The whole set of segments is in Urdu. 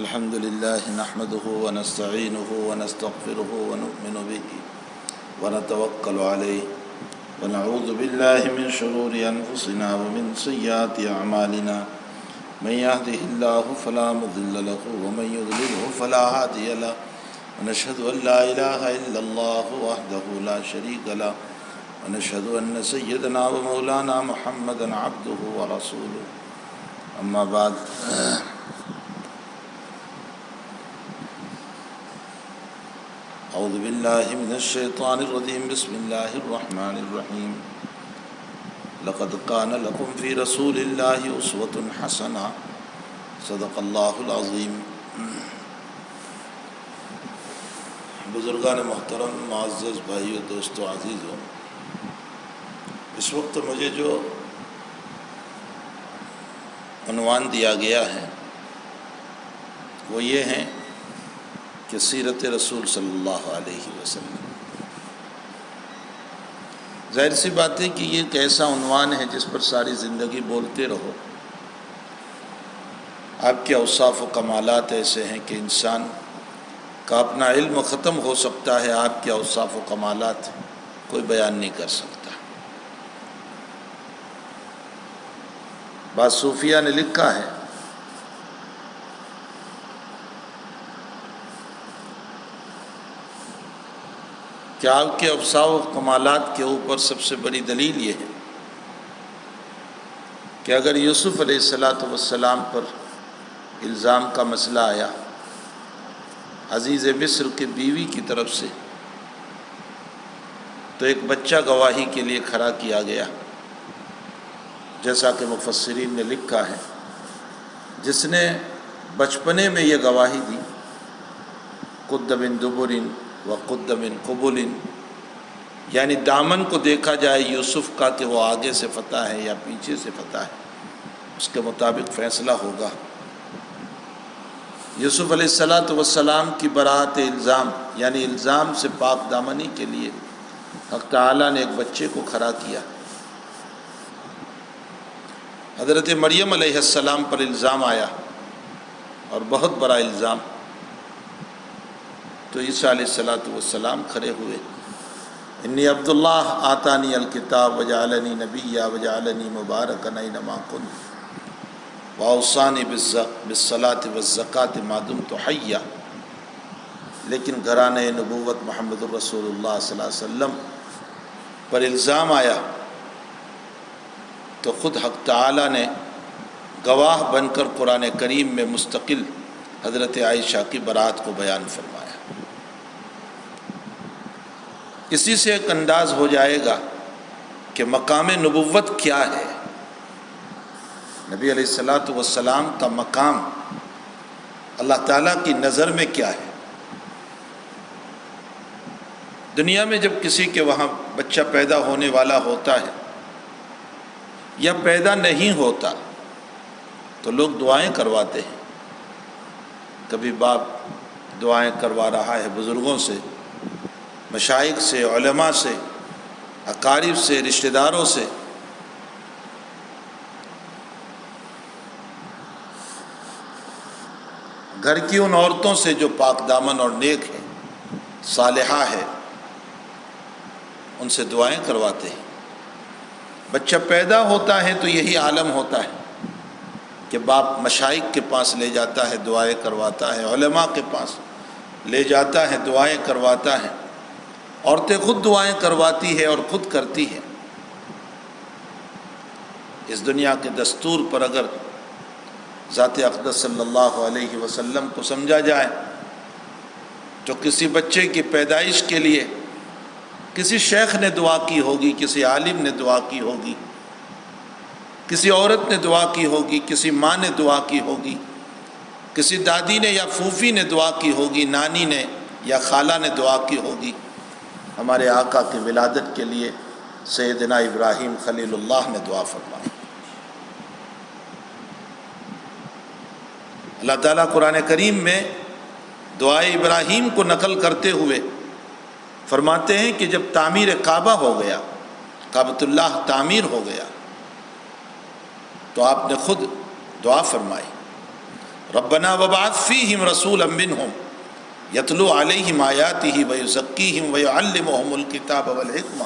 الحمد لله نحمده ونستعينه ونستغفره ونؤمن به ونتوكل عليه ونعوذ بالله من شرور أنفسنا ومن سيئات أعمالنا من يهده الله فلا مضل له ومن يضلله فلا هادي له ونشهد أن لا إله إلا الله وحده لا شريك له ونشهد أن سيدنا ومولانا محمدا عبده ورسوله أما بعد أعوذ بالله من الشيطان الرجيم بسم الله الرحمن الرحيم لقد كان لكم في رسول الله أسوة حسنة صدق الله العظيم۔ بزرگان محترم، معزز بھائیو، دوستو، عزیزو، اس وقت مجھے جو عنوان دیا گیا ہے وہ یہ ہے کہ سیرت رسول صلی اللہ علیہ وسلم۔ ظاہر سی بات ہے کہ یہ ایک ایسا عنوان ہے جس پر ساری زندگی بولتے رہو۔ آپ کے اوصاف و کمالات ایسے ہیں کہ انسان کا اپنا علم ختم ہو سکتا ہے، آپ کے اوصاف و کمالات کوئی بیان نہیں کر سکتا۔ بعض صوفیہ نے لکھا ہے کہ آپ کے اوصاف و کمالات کے اوپر سب سے بڑی دلیل یہ ہے کہ اگر یوسف علیہ السلام پر الزام کا مسئلہ آیا عزیز مصر کی بیوی کی طرف سے، تو ایک بچہ گواہی کے لیے کھڑا کیا گیا، جیسا کہ مفسرین نے لکھا ہے، جس نے بچپنے میں یہ گواہی دی، قد من دبر وقد من قبل، یعنی دامن کو دیکھا جائے یوسف کا کہ وہ آگے سے فتح ہے یا پیچھے سے فتح ہے، اس کے مطابق فیصلہ ہوگا۔ یوسف علیہ السلام کی براءت الزام یعنی الزام سے پاک دامنی کے لیے حق تعالیٰ نے ایک بچے کو کھڑا کیا۔ حضرت مریم علیہ السلام پر الزام آیا اور بہت بڑا الزام، تو عیسیٰ علیہ السلام کھڑے ہوئے، انی عبداللہ آتانی الکتاب وجعلنی نبیا وجعلنی مبارکا اینما کنت واوصانی بالصلاۃ والزکاۃ ما دمت حیا۔ لیکن گھرانے نبوت محمد الرسول اللہ صلی اللہ علیہ وسلم پر الزام آیا تو خود حق تعالیٰ نے گواہ بن کر قرآن کریم میں مستقل حضرت عائشہ کی برات کو بیان فرمایا۔ اسی سے ایک انداز ہو جائے گا کہ مقام نبوت کیا ہے، نبی علیہ السلام کا مقام اللہ تعالیٰ کی نظر میں کیا ہے۔ دنیا میں جب کسی کے وہاں بچہ پیدا ہونے والا ہوتا ہے یا پیدا نہیں ہوتا تو لوگ دعائیں کرواتے ہیں، کبھی باپ دعائیں کروا رہا ہے بزرگوں سے، مشائخ سے، علماء سے، اقارب سے، رشتہ داروں سے۔ گھر کی ان عورتوں سے جو پاک دامن اور نیک ہیں، صالحہ ہے، ان سے دعائیں کرواتے ہیں۔ بچہ پیدا ہوتا ہے تو یہی عالم ہوتا ہے کہ باپ مشائخ کے پاس لے جاتا ہے، دعائیں کرواتا ہے، علماء کے پاس لے جاتا ہے، دعائیں کرواتا ہے، عورتیں خود دعائیں کرواتی ہے اور خود کرتی ہے۔ اس دنیا کے دستور پر اگر ذات اقدس صلی اللہ علیہ وسلم کو سمجھا جائے تو کسی بچے کی پیدائش کے لیے کسی شیخ نے دعا کی ہوگی، کسی عالم نے دعا کی ہوگی، کسی عورت نے دعا کی ہوگی، کسی ماں نے دعا کی ہوگی، کسی دادی نے یا پھوپھی نے دعا کی ہوگی، نانی نے یا خالہ نے دعا کی ہوگی۔ ہمارے آقا کی ولادت کے لیے سیدنا ابراہیم خلیل اللہ نے دعا فرمائی۔ اللہ تعالیٰ قرآن کریم میں دعائے ابراہیم کو نقل کرتے ہوئے فرماتے ہیں کہ جب تعمیر کعبہ ہو گیا، کعبۃ اللہ تعمیر ہو گیا، تو آپ نے خود دعا فرمائی، ربنا وبعث فیہم رسولا منہم یتلو علیہم آیاتہ ویزکیہم ویعلمہم الکتاب والحکمہ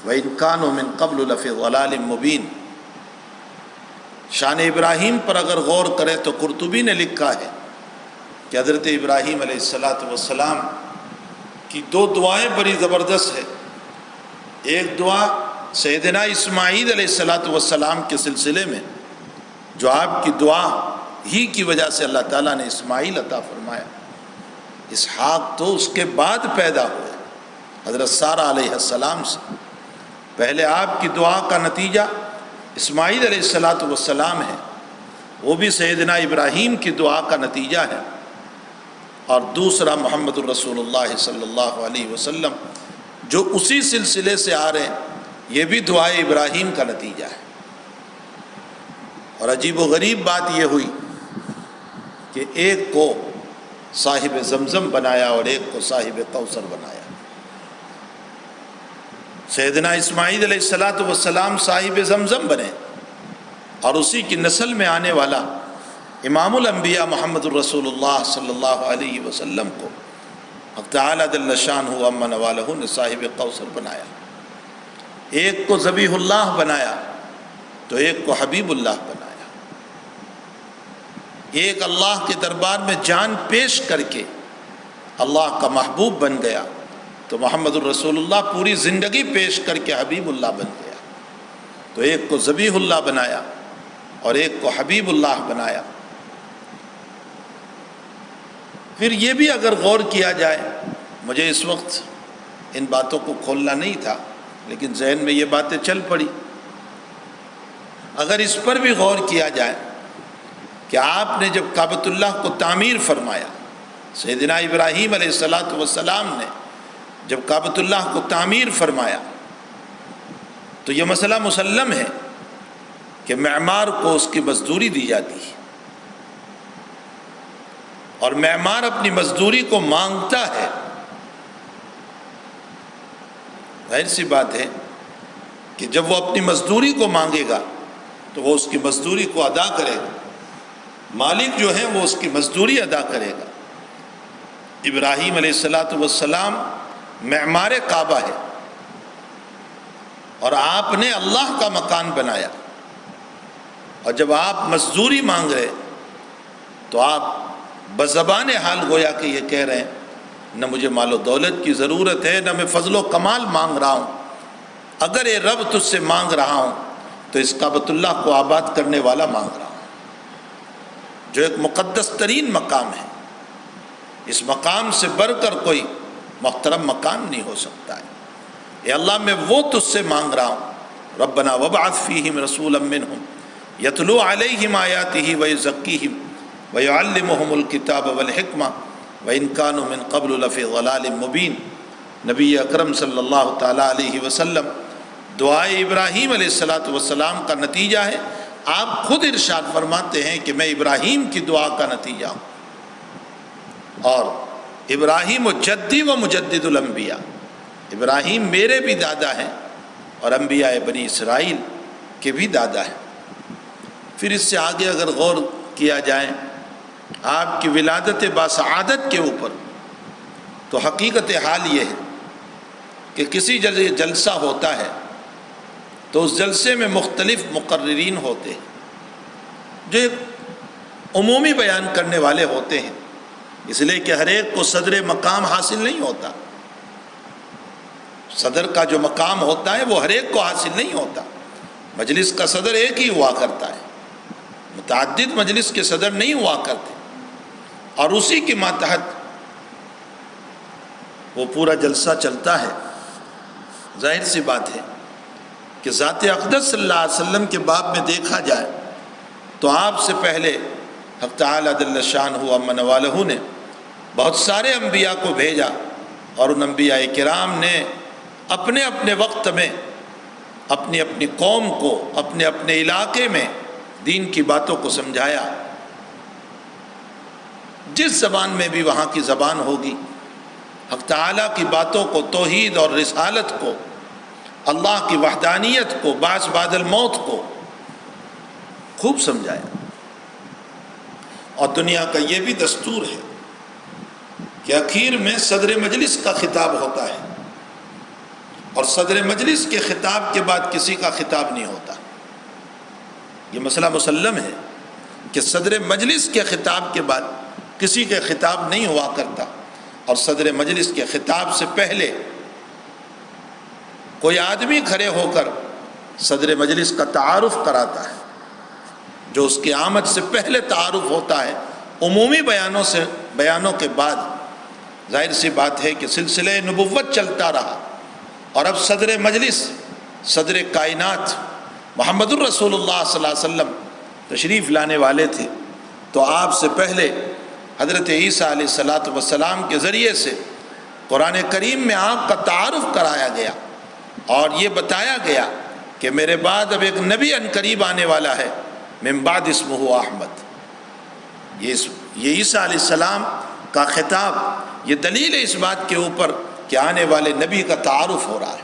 وإن كانوا من قبل لفی ضلال مبین۔ شان ابراہیم پر اگر غور کریں تو قرطبی نے لکھا ہے کہ حضرت ابراہیم علیہ السلام کی دو دعائیں بڑی زبردست ہیں۔ ایک دعا سیدنا اسماعیل علیہ السلام کے سلسلے میں، جو آپ کی دعا ہی کی وجہ سے اللہ تعالیٰ نے اسماعیل عطا فرمایا۔ اسحاق تو اس کے بعد پیدا ہوئے حضرت سارہ علیہ السلام سے، پہلے آپ کی دعا کا نتیجہ اسماعیل علیہ السلام ہے، وہ بھی سیدنا ابراہیم کی دعا کا نتیجہ ہے، اور دوسرا محمد الرسول اللہ صلی اللہ علیہ وسلم جو اسی سلسلے سے آ رہے ہیں، یہ بھی دعائے ابراہیم کا نتیجہ ہے۔ اور عجیب و غریب بات یہ ہوئی کہ ایک کو صاحب زمزم بنایا اور ایک کو صاحب کوثر بنایا۔ سیدنا اسماعیل علیہ السلام صاحب زمزم بنے، اور اسی کی نسل میں آنے والا امام الانبیاء محمد الرسول اللہ صلی اللہ علیہ وسلم کو حق تعالی جل شانہ عما نوالہ نے صاحب کوثر بنایا۔ ایک کو ذبیح اللہ بنایا تو ایک کو حبیب اللہ بنایا۔ ایک اللہ کے دربار میں جان پیش کر کے اللہ کا محبوب بن گیا، تو محمد الرسول اللہ پوری زندگی پیش کر کے حبیب اللہ بن گیا۔ تو ایک کو ذبیح اللہ بنایا اور ایک کو حبیب اللہ بنایا۔ پھر یہ بھی اگر غور کیا جائے، مجھے اس وقت ان باتوں کو کھولنا نہیں تھا لیکن ذہن میں یہ باتیں چل پڑی، اگر اس پر بھی غور کیا جائے کہ آپ نے جب کعبۃ اللہ کو تعمیر فرمایا، سیدنا ابراہیم علیہ السلام نے جب کعبۃ اللہ کو تعمیر فرمایا، تو یہ مسئلہ مسلم ہے کہ معمار کو اس کی مزدوری دی جاتی ہے، اور معمار اپنی مزدوری کو مانگتا ہے۔ ظاہر سی بات ہے کہ جب وہ اپنی مزدوری کو مانگے گا تو وہ اس کی مزدوری کو ادا کرے گا، مالک جو ہے وہ اس کی مزدوری ادا کرے گا۔ ابراہیم علیہ السلام معمار کعبہ ہے، اور آپ نے اللہ کا مکان بنایا، اور جب آپ مزدوری مانگ رہے تو آپ بزبان حال گویا کہ یہ کہہ رہے ہیں نہ مجھے مال و دولت کی ضرورت ہے، نہ میں فضل و کمال مانگ رہا ہوں، اگر یہ رب تجھ سے مانگ رہا ہوں تو اس کعبۃ اللہ کو آباد کرنے والا مانگ رہا ہوں، جو ایک مقدس ترین مقام ہے۔ اس مقام سے بڑھ کر کوئی محترم مقام نہیں ہو سکتا ہے۔ اے اللہ میں وہ تجھ سے مانگ رہا ہوں، ربنا وبعث فیہم رسولا منہم یتلو علیہم آیاتہ ویزکیہم ویعلمہم الکتاب والحکمہ وإن كانوا من قبل لفی ضلال مبین۔ نبی اکرم صلی اللہ تعالیٰ علیہ وسلم دعائے ابراہیم علیہ السلام کا نتیجہ ہے۔ آپ خود ارشاد فرماتے ہیں کہ میں ابراہیم کی دعا کا نتیجہ ہوں، اور ابراہیم جدی و مجدد الانبیاء، ابراہیم میرے بھی دادا ہیں اور انبیاء بنی اسرائیل کے بھی دادا ہیں۔ پھر اس سے آگے اگر غور کیا جائے آپ کی ولادت باسعادت کے اوپر، تو حقیقت حال یہ ہے کہ کسی جلسہ ہوتا ہے تو اس جلسے میں مختلف مقررین ہوتے ہیں جو ایک عمومی بیان کرنے والے ہوتے ہیں، اس لیے کہ ہر ایک کو صدر مقام حاصل نہیں ہوتا۔ صدر کا جو مقام ہوتا ہے وہ ہر ایک کو حاصل نہیں ہوتا۔ مجلس کا صدر ایک ہی ہوا کرتا ہے، متعدد مجلس کے صدر نہیں ہوا کرتے، اور اسی کے ماتحت وہ پورا جلسہ چلتا ہے۔ ظاہر سی بات ہے کہ ذات اقدس صلی اللہ علیہ وسلم کے باب میں دیکھا جائے تو آپ سے پہلے حق تعالی جل شانہ عما نوالہ نے بہت سارے انبیاء کو بھیجا، اور ان انبیاء کرام نے اپنے اپنے وقت میں اپنی اپنی قوم کو اپنے اپنے علاقے میں دین کی باتوں کو سمجھایا۔ جس زبان میں بھی وہاں کی زبان ہوگی، حق تعالیٰ کی باتوں کو، توحید اور رسالت کو، اللہ کی وحدانیت کو، بعث بعد الموت کو خوب سمجھایا۔ اور دنیا کا یہ بھی دستور ہے کہ اخیر میں صدر مجلس کا خطاب ہوتا ہے، اور صدر مجلس کے خطاب کے بعد کسی کا خطاب نہیں ہوتا۔ یہ مسئلہ مسلم ہے کہ صدر مجلس کے خطاب کے بعد کسی کے خطاب نہیں ہوا کرتا، اور صدر مجلس کے خطاب سے پہلے کوئی آدمی کھڑے ہو کر صدر مجلس کا تعارف کراتا ہے، جو اس کی آمد سے پہلے تعارف ہوتا ہے۔ عمومی بیانوں کے بعد ظاہر سی بات ہے کہ سلسلہ نبوت چلتا رہا، اور اب صدر مجلس، صدر کائنات محمد الرسول اللہ صلی اللہ علیہ وسلم تشریف لانے والے تھے، تو آپ سے پہلے حضرت عیسیٰ علیہ السلام کے ذریعے سے قرآن کریم میں آپ کا تعارف کرایا گیا، اور یہ بتایا گیا کہ میرے بعد اب ایک نبی عنقریب آنے والا ہے، من بعد اسمہ احمد۔ یہ عیسیٰ علیہ السلام کا خطاب، یہ دلیل ہے اس بات کے اوپر کہ آنے والے نبی کا تعارف ہو رہا ہے،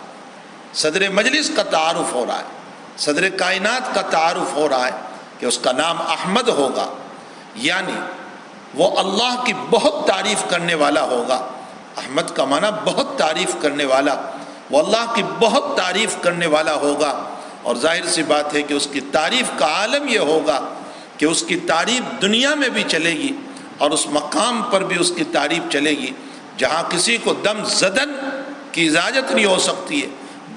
صدر مجلس کا تعارف ہو رہا ہے، صدر کائنات کا تعارف ہو رہا ہے کہ اس کا نام احمد ہوگا، یعنی وہ اللہ کی بہت تعریف کرنے والا ہوگا۔ احمد کا معنی بہت تعریف کرنے والا، وہ اللہ کی بہت تعریف کرنے والا ہوگا، اور ظاہر سی بات ہے کہ اس کی تعریف کا عالم یہ ہوگا کہ اس کی تعریف دنیا میں بھی چلے گی، اور اس مقام پر بھی اس کی تعریف چلے گی جہاں کسی کو دم زدن کی اجازت نہیں ہو سکتی ہے،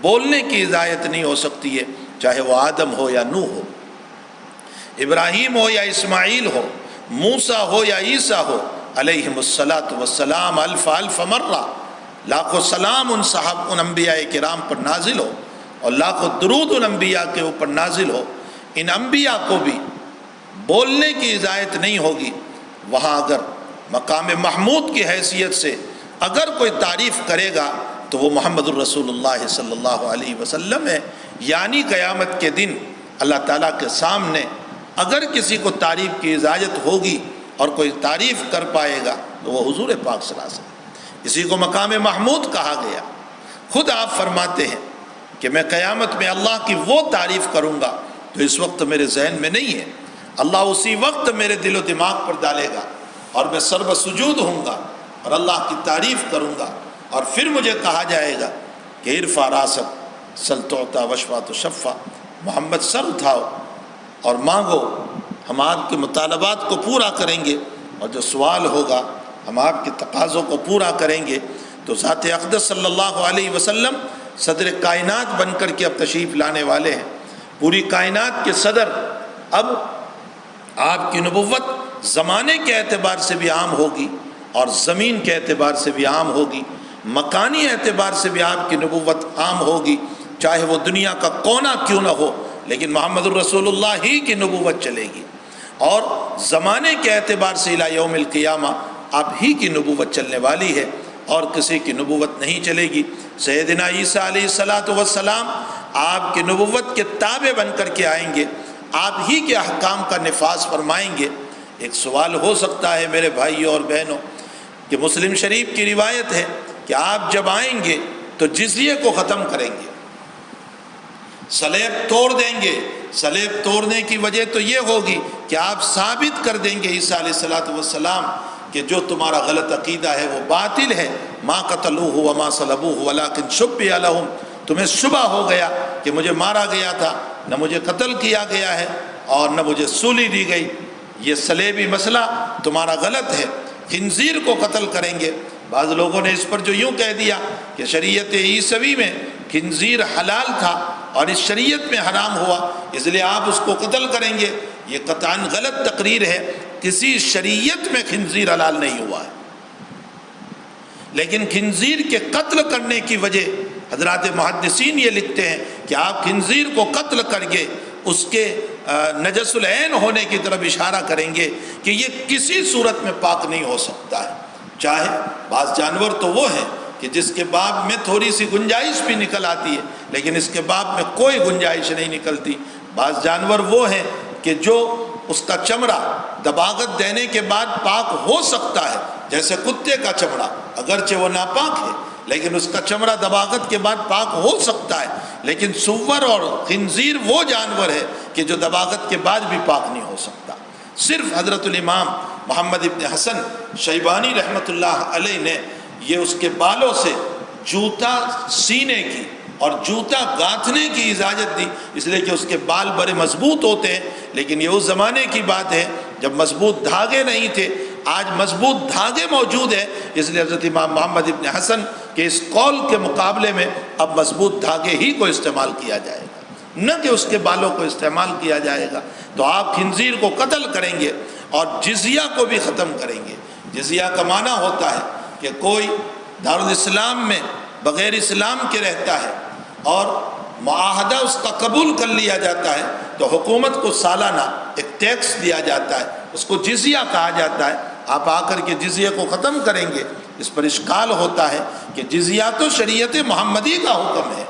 بولنے کی اجازت نہیں ہو سکتی ہے، چاہے وہ آدم ہو یا نوح ہو، ابراہیم ہو یا اسماعیل ہو، موسیٰ ہو یا عیسیٰ ہو، علیہم الصلاۃ والسلام الف الف مرہ، لاکھوں سلام ان انبیاء کرام پر نازل ہو، اور لاکھوں درود ان انبیاء کے اوپر نازل ہو۔ ان انبیاء کو بھی بولنے کی اجازت نہیں ہوگی، وہاں اگر مقام محمود کی حیثیت سے اگر کوئی تعریف کرے گا تو وہ محمد الرسول اللہ صلی اللہ علیہ وسلم ہے، یعنی قیامت کے دن اللہ تعالیٰ کے سامنے اگر کسی کو تعریف کی اجازت ہوگی اور کوئی تعریف کر پائے گا تو وہ حضور پاک صلی اللہ علیہ وسلم، اسی کو مقام محمود کہا گیا۔ خود آپ فرماتے ہیں کہ میں قیامت میں اللہ کی وہ تعریف کروں گا تو اس وقت میرے ذہن میں نہیں ہے، اللہ اسی وقت میرے دل و دماغ پر ڈالے گا، اور میں سرب سجود ہوں گا اور اللہ کی تعریف کروں گا، اور پھر مجھے کہا جائے گا کہ ارفع راسک سل تعطیٰ واشفع تشفع، محمد سر اٹھاؤ اور مانگو، ہم آپ کے مطالبات کو پورا کریں گے، اور جو سوال ہوگا ہم آپ کے تقاضوں کو پورا کریں گے۔ تو ذات اقدس صلی اللہ علیہ وسلم صدر کائنات بن کر کے اب تشریف لانے والے ہیں، پوری کائنات کے صدر۔ اب آپ کی نبوت زمانے کے اعتبار سے بھی عام ہوگی، اور زمین کے اعتبار سے بھی عام ہوگی، مکانی اعتبار سے بھی آپ کی نبوت عام ہوگی، چاہے وہ دنیا کا کونا کیوں نہ ہو، لیکن محمد الرسول اللہ ہی کی نبوت چلے گی، اور زمانے کے اعتبار سے الی یوم القیامہ آپ ہی کی نبوت چلنے والی ہے، اور کسی کی نبوت نہیں چلے گی۔ سیدنا عیسیٰ علیہ السلام آپ کی نبوت کے تابع بن کر کے آئیں گے، آپ ہی کے احکام کا نفاذ فرمائیں گے۔ ایک سوال ہو سکتا ہے میرے بھائیوں اور بہنوں کہ مسلم شریف کی روایت ہے کہ آپ جب آئیں گے تو جزیے کو ختم کریں گے، سلیب توڑ دیں گے۔ سلیب توڑنے کی وجہ تو یہ ہوگی کہ آپ ثابت کر دیں گے عیسیٰ علیہ السلام کہ جو تمہارا غلط عقیدہ ہے وہ باطل ہے، ما قتلوہ وما صلبوہ ولکن شبہ لہم، تمہیں شبہ ہو گیا کہ مجھے مارا گیا تھا، نہ مجھے قتل کیا گیا ہے اور نہ مجھے سولی دی گئی، یہ صلیبی مسئلہ تمہارا غلط ہے، خنزیر کو قتل کریں گے۔ بعض لوگوں نے اس پر جو یوں کہہ دیا کہ شریعت عیسوی میں خنزیر حلال تھا اور اس شریعت میں حرام ہوا، اس لیے آپ اس کو قتل کریں گے، یہ قطعاً غلط تقریر ہے، کسی شریعت میں خنزیر حلال نہیں ہوا ہے، لیکن خنزیر کے قتل کرنے کی وجہ حضرات محدثین یہ لکھتے ہیں کہ آپ خنزیر کو قتل کر کے اس کے نجس العین ہونے کی طرف اشارہ کریں گے کہ یہ کسی صورت میں پاک نہیں ہو سکتا ہے۔ چاہے بعض جانور تو وہ ہیں کہ جس کے باب میں تھوڑی سی گنجائش بھی نکل آتی ہے، لیکن اس کے باب میں کوئی گنجائش نہیں نکلتی۔ بعض جانور وہ ہیں کہ جو اس کا چمڑا دباغت دینے کے بعد پاک ہو سکتا ہے، جیسے کتے کا چمڑا، اگرچہ وہ ناپاک ہے لیکن اس کا چمڑا دباغت کے بعد پاک ہو سکتا ہے، لیکن سور اور خنزیر وہ جانور ہے کہ جو دباغت کے بعد بھی پاک نہیں ہو سکتا۔ صرف حضرت الامام محمد ابن حسن شیبانی رحمۃ اللہ علیہ نے یہ اس کے بالوں سے جوتا سینے کی اور جوتا گاتھنے کی اجازت دی، اس لیے کہ اس کے بال بڑے مضبوط ہوتے ہیں، لیکن یہ اس زمانے کی بات ہے جب مضبوط دھاگے نہیں تھے۔ آج مضبوط دھاگے موجود ہیں، اس لیے حضرت امام محمد ابن حسن کے اس قول کے مقابلے میں اب مضبوط دھاگے ہی کو استعمال کیا جائے گا، نہ کہ اس کے بالوں کو استعمال کیا جائے گا۔ تو آپ خنزیر کو قتل کریں گے اور جزیہ کو بھی ختم کریں گے۔ جزیہ کا معنی ہوتا ہے کہ کوئی دارالاسلام میں بغیر اسلام کے رہتا ہے اور معاہدہ اس کا قبول کر لیا جاتا ہے تو حکومت کو سالانہ ایک ٹیکس دیا جاتا ہے، اس کو جزیہ کہا جاتا ہے۔ آپ آ کر کے جزیہ کو ختم کریں گے، اس پر اشکال ہوتا ہے کہ جزیہ تو شریعت محمدی کا حکم ہے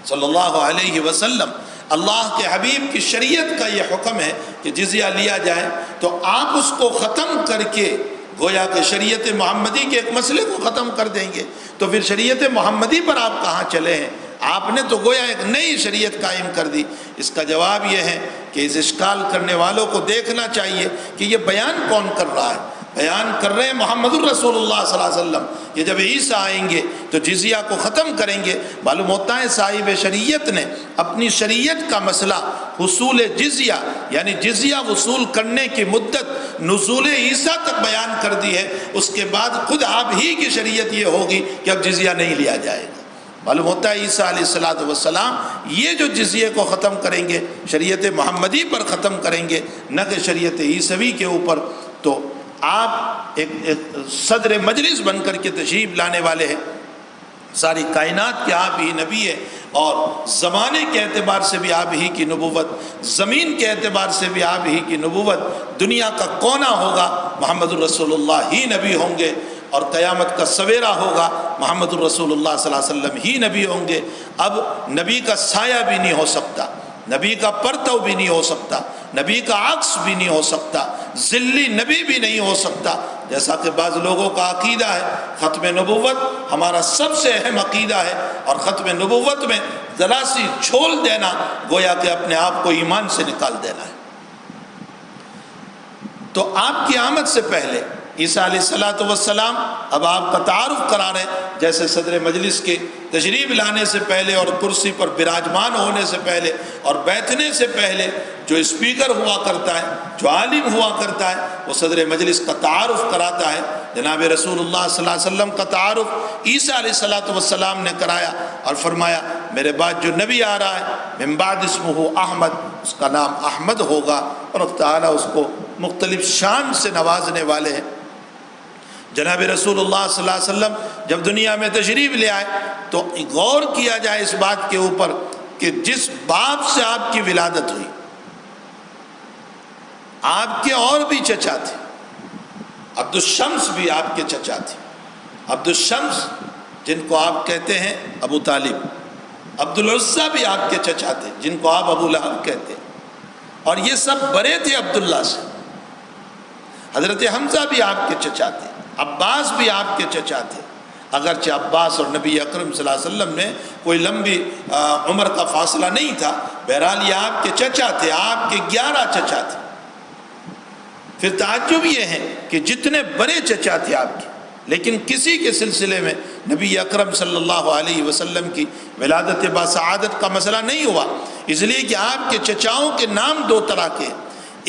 صلی اللہ علیہ وسلم، اللہ کے حبیب کی شریعت کا یہ حکم ہے کہ جزیہ لیا جائے، تو آپ اس کو ختم کر کے گویا کہ شریعت محمدی کے ایک مسئلے کو ختم کر دیں گے، تو پھر شریعت محمدی پر آپ کہاں چلے ہیں؟ آپ نے تو گویا ایک نئی شریعت قائم کر دی۔ اس کا جواب یہ ہے کہ اس اشکال کرنے والوں کو دیکھنا چاہیے کہ یہ بیان کون کر رہا ہے۔ بیان کر رہے ہیں محمد الرسول اللہ صلی اللہ علیہ وسلم کہ جب عیسیٰ آئیں گے تو جزیہ کو ختم کریں گے۔ معلوم ہوتا ہے صاحب شریعت نے اپنی شریعت کا مسئلہ حصول جزیہ یعنی جزیہ وصول کرنے کی مدت نزول عیسیٰ تک بیان کر دی ہے، اس کے بعد خود آپ ہی کی شریعت یہ ہوگی کہ اب جزیہ نہیں لیا جائے گا۔ معلوم ہوتا ہے عیسیٰ علیہ السلام یہ جو جزیے کو ختم کریں گے شریعت محمدی پر ختم کریں گے، نہ کہ شریعت عیسوی کے اوپر۔ تو آپ ایک صدر مجلس بن کر کے تشریف لانے والے ہیں، ساری کائنات کے آپ ہی نبی ہیں، اور زمانے کے اعتبار سے بھی آپ ہی کی نبوت، زمین کے اعتبار سے بھی آپ ہی کی نبوت، دنیا کا کونا ہوگا محمد الرسول اللہ ہی نبی ہوں گے، اور قیامت کا سویرا ہوگا محمد الرسول اللہ صلی اللہ علیہ وسلم ہی نبی ہوں گے۔ اب نبی کا سایہ بھی نہیں ہو سکتا، نبی کا پرتو بھی نہیں ہو سکتا، نبی کا عکس بھی نہیں ہو سکتا، ذلی نبی بھی نہیں ہو سکتا، جیسا کہ بعض لوگوں کا عقیدہ ہے ختم نبوت ہمارا سب سے اہم عقیدہ ہے، اور ختم نبوت میں ذرا سی جھول دینا گویا کہ اپنے آپ کو ایمان سے نکال دینا ہے۔ تو آپ کی آمد سے پہلے عیسیٰ علیہ السلام اب آپ کا تعارف کرا رہے ہیں، جیسے صدر مجلس کے تشریف لانے سے پہلے اور کرسی پر براجمان ہونے سے پہلے اور بیٹھنے سے پہلے جو اسپیکر ہوا کرتا ہے، جو عالم ہوا کرتا ہے، وہ صدر مجلس کا تعارف کراتا ہے۔ جناب رسول اللہ صلی اللہ علیہ وسلم کا تعارف عیسیٰ علیہ السلام نے کرایا اور فرمایا میرے بعد جو نبی آ رہا ہے من بعد اسمہ احمد، اس کا نام احمد ہوگا، اور اللہ تعالیٰ اس کو مختلف شان سے نوازنے والے ہیں۔ جناب رسول اللہ صلی اللہ علیہ وسلم جب دنیا میں تشریف لے آئے تو غور کیا جائے اس بات کے اوپر کہ جس باپ سے آپ کی ولادت ہوئی، آپ کے اور بھی چچا تھے، عبد الشمس بھی آپ کے چچا تھے، عبد الشمس جن کو آپ کہتے ہیں ابو طالب، عبد العزیٰ بھی آپ کے چچا تھے جن کو آپ ابو لہب کہتے ہیں، اور یہ سب بڑے تھے عبداللہ سے۔ حضرت حمزہ بھی آپ کے چچا تھے، عباس بھی آپ کے چچا تھے، اگرچہ عباس اور نبی اکرم صلی اللہ علیہ وسلم میں کوئی لمبی عمر کا فاصلہ نہیں تھا، بہرحال یہ آپ کے چچا تھے، آپ کے 11 چچا تھے۔ پھر تعجب یہ ہے کہ جتنے بڑے چچا تھے آپ کے، لیکن کسی کے سلسلے میں نبی اکرم صلی اللہ علیہ وسلم کی ولادت باسعادت کا مسئلہ نہیں ہوا، اس لیے کہ آپ کے چچاؤں کے نام 2 طرح کے،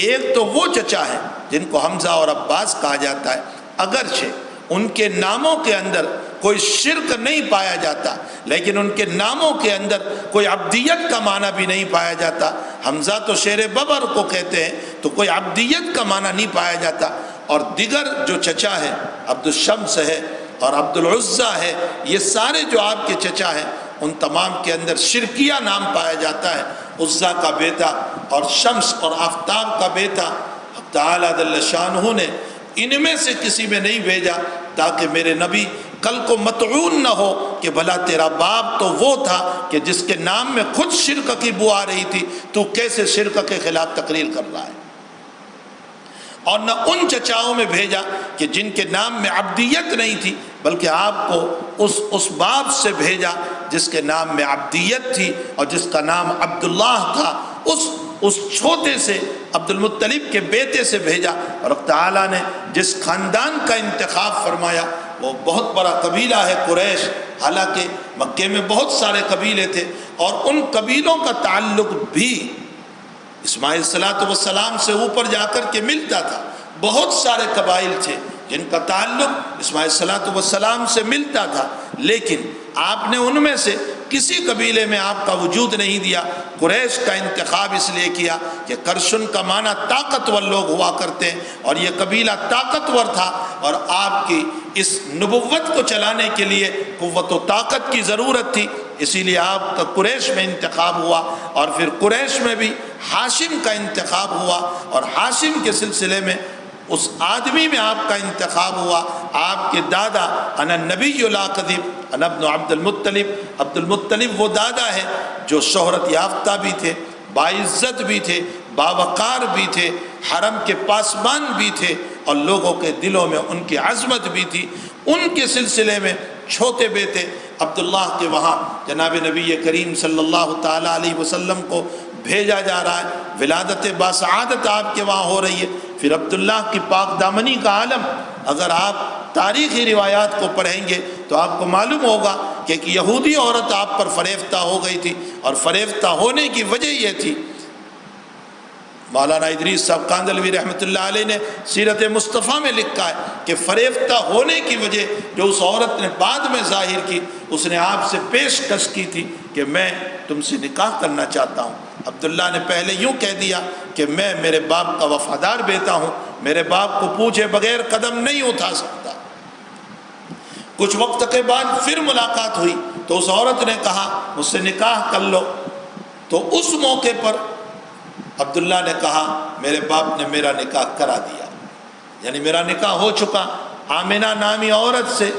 ایک تو وہ چچا ہیں جن کو حمزہ اور عباس کہا جاتا ہے، اگرچہ ان کے ناموں کے اندر کوئی شرک نہیں پایا جاتا، لیکن ان کے ناموں کے اندر کوئی عبدیت کا معنی بھی نہیں پایا جاتا۔ حمزہ تو شیر ببر کو کہتے ہیں، تو کوئی عبدیت کا معنی نہیں پایا جاتا، اور دیگر جو چچا ہے عبد الشمس ہے اور عبد العزیٰ ہے، یہ سارے جو آپ کے چچا ہیں ان تمام کے اندر شرکیہ نام پایا جاتا ہے۔ عزیٰ کا بیٹا اور شمس اور آفتاب کا بیٹا تعالیٰ جل شانہ نے ان میں سے کسی میں نہیں بھیجا تاکہ میرے نبی کل کو مطعون نہ ہو کہ بھلا تیرا باپ تو وہ تھا کہ جس کے نام میں خود شرک کی بو آ رہی تھی، تو کیسے شرک کے خلاف تقریر کر رہا ہے، اور نہ ان چچاؤں میں بھیجا کہ جن کے نام میں عبدیت نہیں تھی، بلکہ آپ کو اس باپ سے بھیجا جس کے نام میں عبدیت تھی اور جس کا نام عبداللہ تھا، اس چھوٹے سے عبد المطلب کے بیٹے سے بھیجا، اور تعالیٰ نے جس خاندان کا انتخاب فرمایا وہ بہت بڑا قبیلہ ہے قریش۔ حالانکہ مکے میں بہت سارے قبیلے تھے، اور ان قبیلوں کا تعلق بھی اسماعیل صلاۃ والسلام سے اوپر جا کر کے ملتا تھا۔ بہت سارے قبائل تھے جن کا تعلق اسماعیل صلاۃ والسلام سے ملتا تھا، لیکن آپ نے ان میں سے کسی قبیلے میں آپ کا وجود نہیں دیا۔ قریش کا انتخاب اس لیے کیا کہ کرشن کا معنی طاقتور لوگ ہوا کرتے ہیں، اور یہ قبیلہ طاقتور تھا، اور آپ کی اس نبوت کو چلانے کے لیے قوت و طاقت کی ضرورت تھی، اسی لیے آپ کا قریش میں انتخاب ہوا۔ اور پھر قریش میں بھی ہاشم کا انتخاب ہوا، اور ہاشم کے سلسلے میں اس آدمی میں آپ کا انتخاب ہوا۔ آپ کے دادا انا نبی لا کذب انا ابن عبد المطلب، عبد المطلب وہ دادا ہے جو شہرت یافتہ بھی تھے، باعزت بھی تھے، باوقار بھی تھے، حرم کے پاسبان بھی تھے، اور لوگوں کے دلوں میں ان کی عظمت بھی تھی۔ ان کے سلسلے میں چھوٹے بیٹے عبداللہ کے وہاں جناب نبی کریم صلی اللہ تعالیٰ علیہ وسلم کو بھیجا جا رہا ہے، ولادت باسعادت آپ کے وہاں ہو رہی ہے۔ پھر عبداللہ کی پاک دامنی کا عالم، اگر آپ تاریخی روایات کو پڑھیں گے تو آپ کو معلوم ہوگا کہ ایک یہودی عورت آپ پر فریفتہ ہو گئی تھی، اور فریفتہ ہونے کی وجہ یہ تھی، مولانا ادریس صاحب کاندلوی رحمۃ اللہ علیہ نے سیرت مصطفیٰ میں لکھا ہے کہ فریفتہ ہونے کی وجہ جو اس عورت نے بعد میں ظاہر کی، اس نے آپ سے پیشکش کی تھی کہ میں تم سے نکاح کرنا چاہتا ہوں۔ عبداللہ نے پہلے یوں کہہ دیا کہ میں میرے باپ کا وفادار بیٹا ہوں، میرے باپ کو پوچھے بغیر قدم نہیں اٹھا سکتا۔ کچھ وقت کے بعد پھر ملاقات ہوئی تو اس عورت نے کہا مجھ سے نکاح کر لو، تو اس موقع پر عبداللہ نے کہا میرے باپ نے میرا نکاح کرا دیا، یعنی میرا نکاح ہو چکا آمنہ نامی عورت سے۔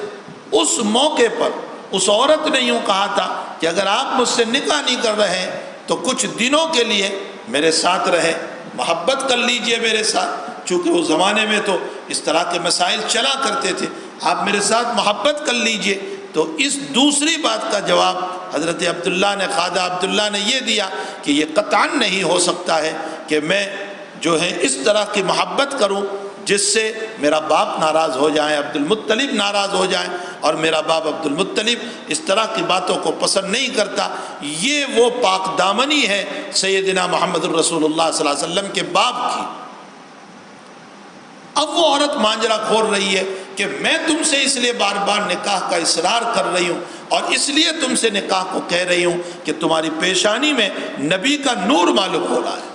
اس موقع پر اس عورت نے یوں کہا تھا کہ اگر آپ مجھ سے نکاح نہیں کر رہے ہیں تو کچھ دنوں کے لیے میرے ساتھ رہے، محبت کر لیجئے میرے ساتھ، چونکہ اس زمانے میں تو اس طرح کے مسائل چلا کرتے تھے، آپ میرے ساتھ محبت کر لیجئے۔ تو اس دوسری بات کا جواب حضرت عبداللہ نے، خواجہ عبداللہ نے یہ دیا کہ یہ قطعاً نہیں ہو سکتا ہے کہ میں جو ہے اس طرح کی محبت کروں جس سے میرا باپ ناراض ہو جائیں، عبد المطلب ناراض ہو جائیں، اور میرا باپ عبد المطلب اس طرح کی باتوں کو پسند نہیں کرتا۔ یہ وہ پاک دامنی ہے سیدنا محمد الرسول اللہ صلی اللہ علیہ وسلم کے باپ کی۔ اب وہ عورت مانجرا کھول رہی ہے کہ میں تم سے اس لیے بار بار نکاح کا اصرار کر رہی ہوں، اور اس لیے تم سے نکاح کو کہہ رہی ہوں کہ تمہاری پیشانی میں نبی کا نور معلوم ہو رہا ہے،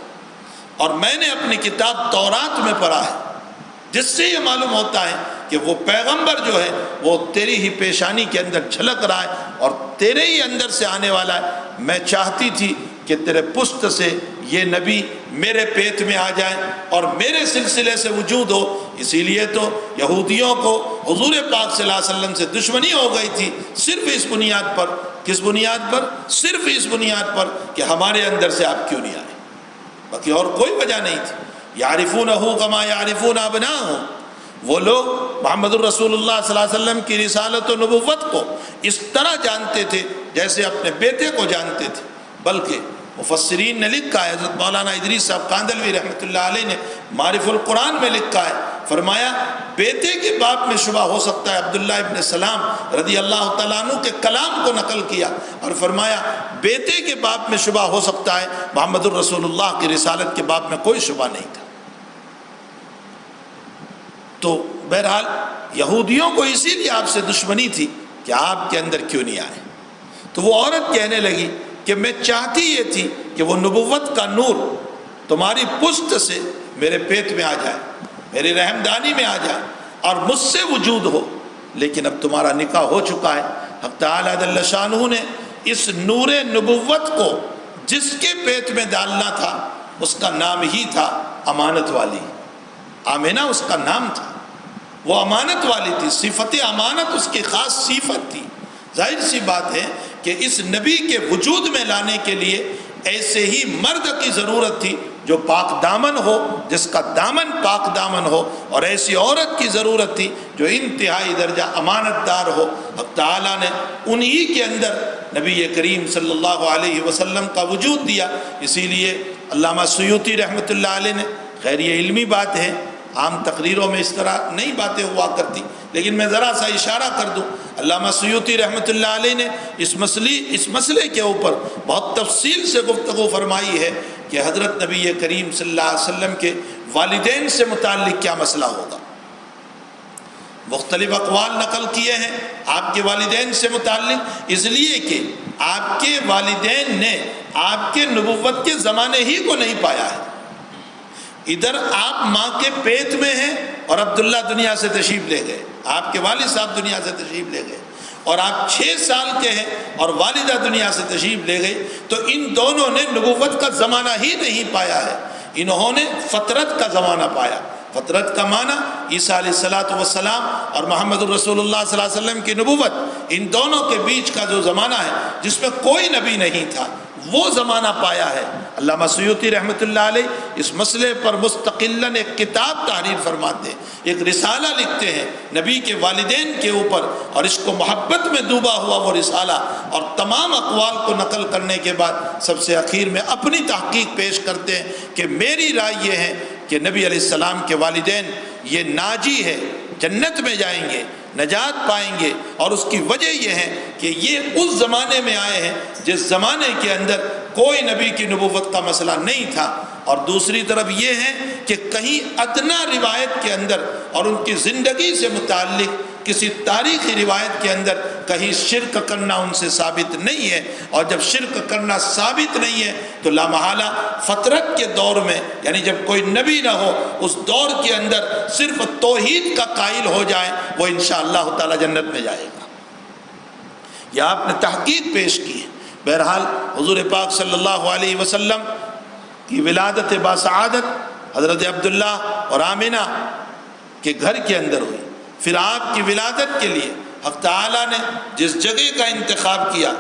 اور میں نے اپنی کتاب تورات میں پڑھا ہے جس سے یہ معلوم ہوتا ہے کہ وہ پیغمبر جو ہے وہ تیری ہی پیشانی کے اندر جھلک رہا ہے اور تیرے ہی اندر سے آنے والا ہے۔ میں چاہتی تھی کہ تیرے پشت سے یہ نبی میرے پیٹ میں آ جائیں اور میرے سلسلے سے وجود ہو، اسی لیے تو یہودیوں کو حضور پاک صلی اللہ علیہ وسلم سے دشمنی ہو گئی تھی، صرف اس بنیاد پر۔ کس بنیاد پر؟ صرف اس بنیاد پر کہ ہمارے اندر سے آپ کیوں نہیں آئے، باقی اور کوئی وجہ نہیں تھی۔ یعرفونہ کما یعرفون ابناءہم، وہ لوگ محمد الرسول اللہ صلی اللہ علیہ وسلم کی رسالت و نبوت کو اس طرح جانتے تھے جیسے اپنے بیٹے کو جانتے تھے۔ بلکہ مفسرین نے لکھا ہے، حضرت مولانا ادریس صاحب کاندلوی رحمۃ اللہ علیہ نے معارف القرآن میں لکھا ہے، فرمایا بیٹے کے باپ میں شبہ ہو سکتا ہے۔ عبداللہ ابن سلام رضی اللہ تعالیٰ عنہ کے کلام کو نقل کیا اور فرمایا بیٹے کے باپ میں شبہ ہو سکتا ہے، محمد الرسول اللہ کی رسالت کے باپ میں کوئی شبہ نہیں تھا۔ تو بہرحال یہودیوں کو اسی لیے آپ سے دشمنی تھی کہ آپ کے اندر کیوں نہیں آئے۔ تو وہ عورت کہنے لگی کہ میں چاہتی یہ تھی کہ وہ نبوت کا نور تمہاری پشت سے میرے پیٹ میں آ جائے، میری رحمدانی میں آ جائے اور مجھ سے وجود ہو، لیکن اب تمہارا نکاح ہو چکا ہے۔ حق تعالیٰ جل شانہ نے اس نور نبوت کو جس کے پیٹ میں ڈالنا تھا اس کا نام ہی تھا امانت والی۔ آمنہ اس کا نام تھا، وہ امانت والی تھی، صفت امانت اس کی خاص صفت تھی۔ ظاہر سی بات ہے کہ اس نبی کے وجود میں لانے کے لیے ایسے ہی مرد کی ضرورت تھی جو پاک دامن ہو، جس کا دامن پاک دامن ہو، اور ایسی عورت کی ضرورت تھی جو انتہائی درجہ امانت دار ہو۔ حق تعالیٰ نے انہی کے اندر نبی کریم صلی اللہ علیہ وسلم کا وجود دیا، اسی لیے علامہ سیوطی رحمۃ اللہ علیہ نے، خیر یہ علمی بات ہے، عام تقریروں میں اس طرح نئی باتیں ہوا کرتی، لیکن میں ذرا سا اشارہ کر دوں، علامہ سیوطی رحمۃ اللہ علیہ نے اس مسئلے کے اوپر بہت تفصیل سے گفتگو فرمائی ہے کہ حضرت نبی کریم صلی اللہ علیہ وسلم کے والدین سے متعلق کیا مسئلہ ہوگا۔ مختلف اقوال نقل کیے ہیں آپ کے والدین سے متعلق، اس لیے کہ آپ کے والدین نے آپ کے نبوت کے زمانے ہی کو نہیں پایا ہے۔ ادھر آپ ماں کے پیٹ میں ہیں اور عبداللہ دنیا سے تشریف لے گئے، آپ کے والد صاحب دنیا سے تشریف لے گئے، اور آپ 6 سال کے ہیں اور والدہ دنیا سے تشریف لے گئی، تو ان دونوں نے نبوت کا زمانہ ہی نہیں پایا ہے، انہوں نے فطرت کا زمانہ پایا۔ فطرت کا معنی عیسیٰ علیہ السلام اور محمد الرسول اللہ صلی اللہ علیہ وسلم کی نبوت، ان دونوں کے بیچ کا جو زمانہ ہے جس میں کوئی نبی نہیں تھا، وہ زمانہ پایا ہے۔ علامہ سیوطی رحمۃ اللہ علیہ اس مسئلے پر مستقلاً ایک کتاب تحریر فرماتے ہیں، ایک رسالہ لکھتے ہیں نبی کے والدین کے اوپر، اور اس کو محبت میں ڈوبا ہوا وہ رسالہ، اور تمام اقوال کو نقل کرنے کے بعد سب سے اخیر میں اپنی تحقیق پیش کرتے ہیں کہ میری رائے یہ ہے کہ نبی علیہ السلام کے والدین یہ ناجی ہے، جنت میں جائیں گے، نجات پائیں گے، اور اس کی وجہ یہ ہے کہ یہ اس زمانے میں آئے ہیں جس زمانے کے اندر کوئی نبی کی نبوت کا مسئلہ نہیں تھا، اور دوسری طرف یہ ہے کہ کہیں ادنا روایت کے اندر اور ان کی زندگی سے متعلق کسی تاریخی روایت کے اندر کہیں شرک کرنا ان سے ثابت نہیں ہے، اور جب شرک کرنا ثابت نہیں ہے تو لا محالہ فطرت کے دور میں، یعنی جب کوئی نبی نہ ہو اس دور کے اندر صرف توحید کا قائل ہو جائے وہ انشاءاللہ تعالی جنت میں جائے گا۔ یہ آپ نے تحقیق پیش کی ہے۔ بہرحال حضور پاک صلی اللہ علیہ وسلم کی ولادت باسعادت حضرت عبداللہ اور آمنہ کے گھر کے اندر ہوئی، پھر آپ کی ولادت کے لیے حق تعالیٰ نے جس جگہ کا انتخاب کیا،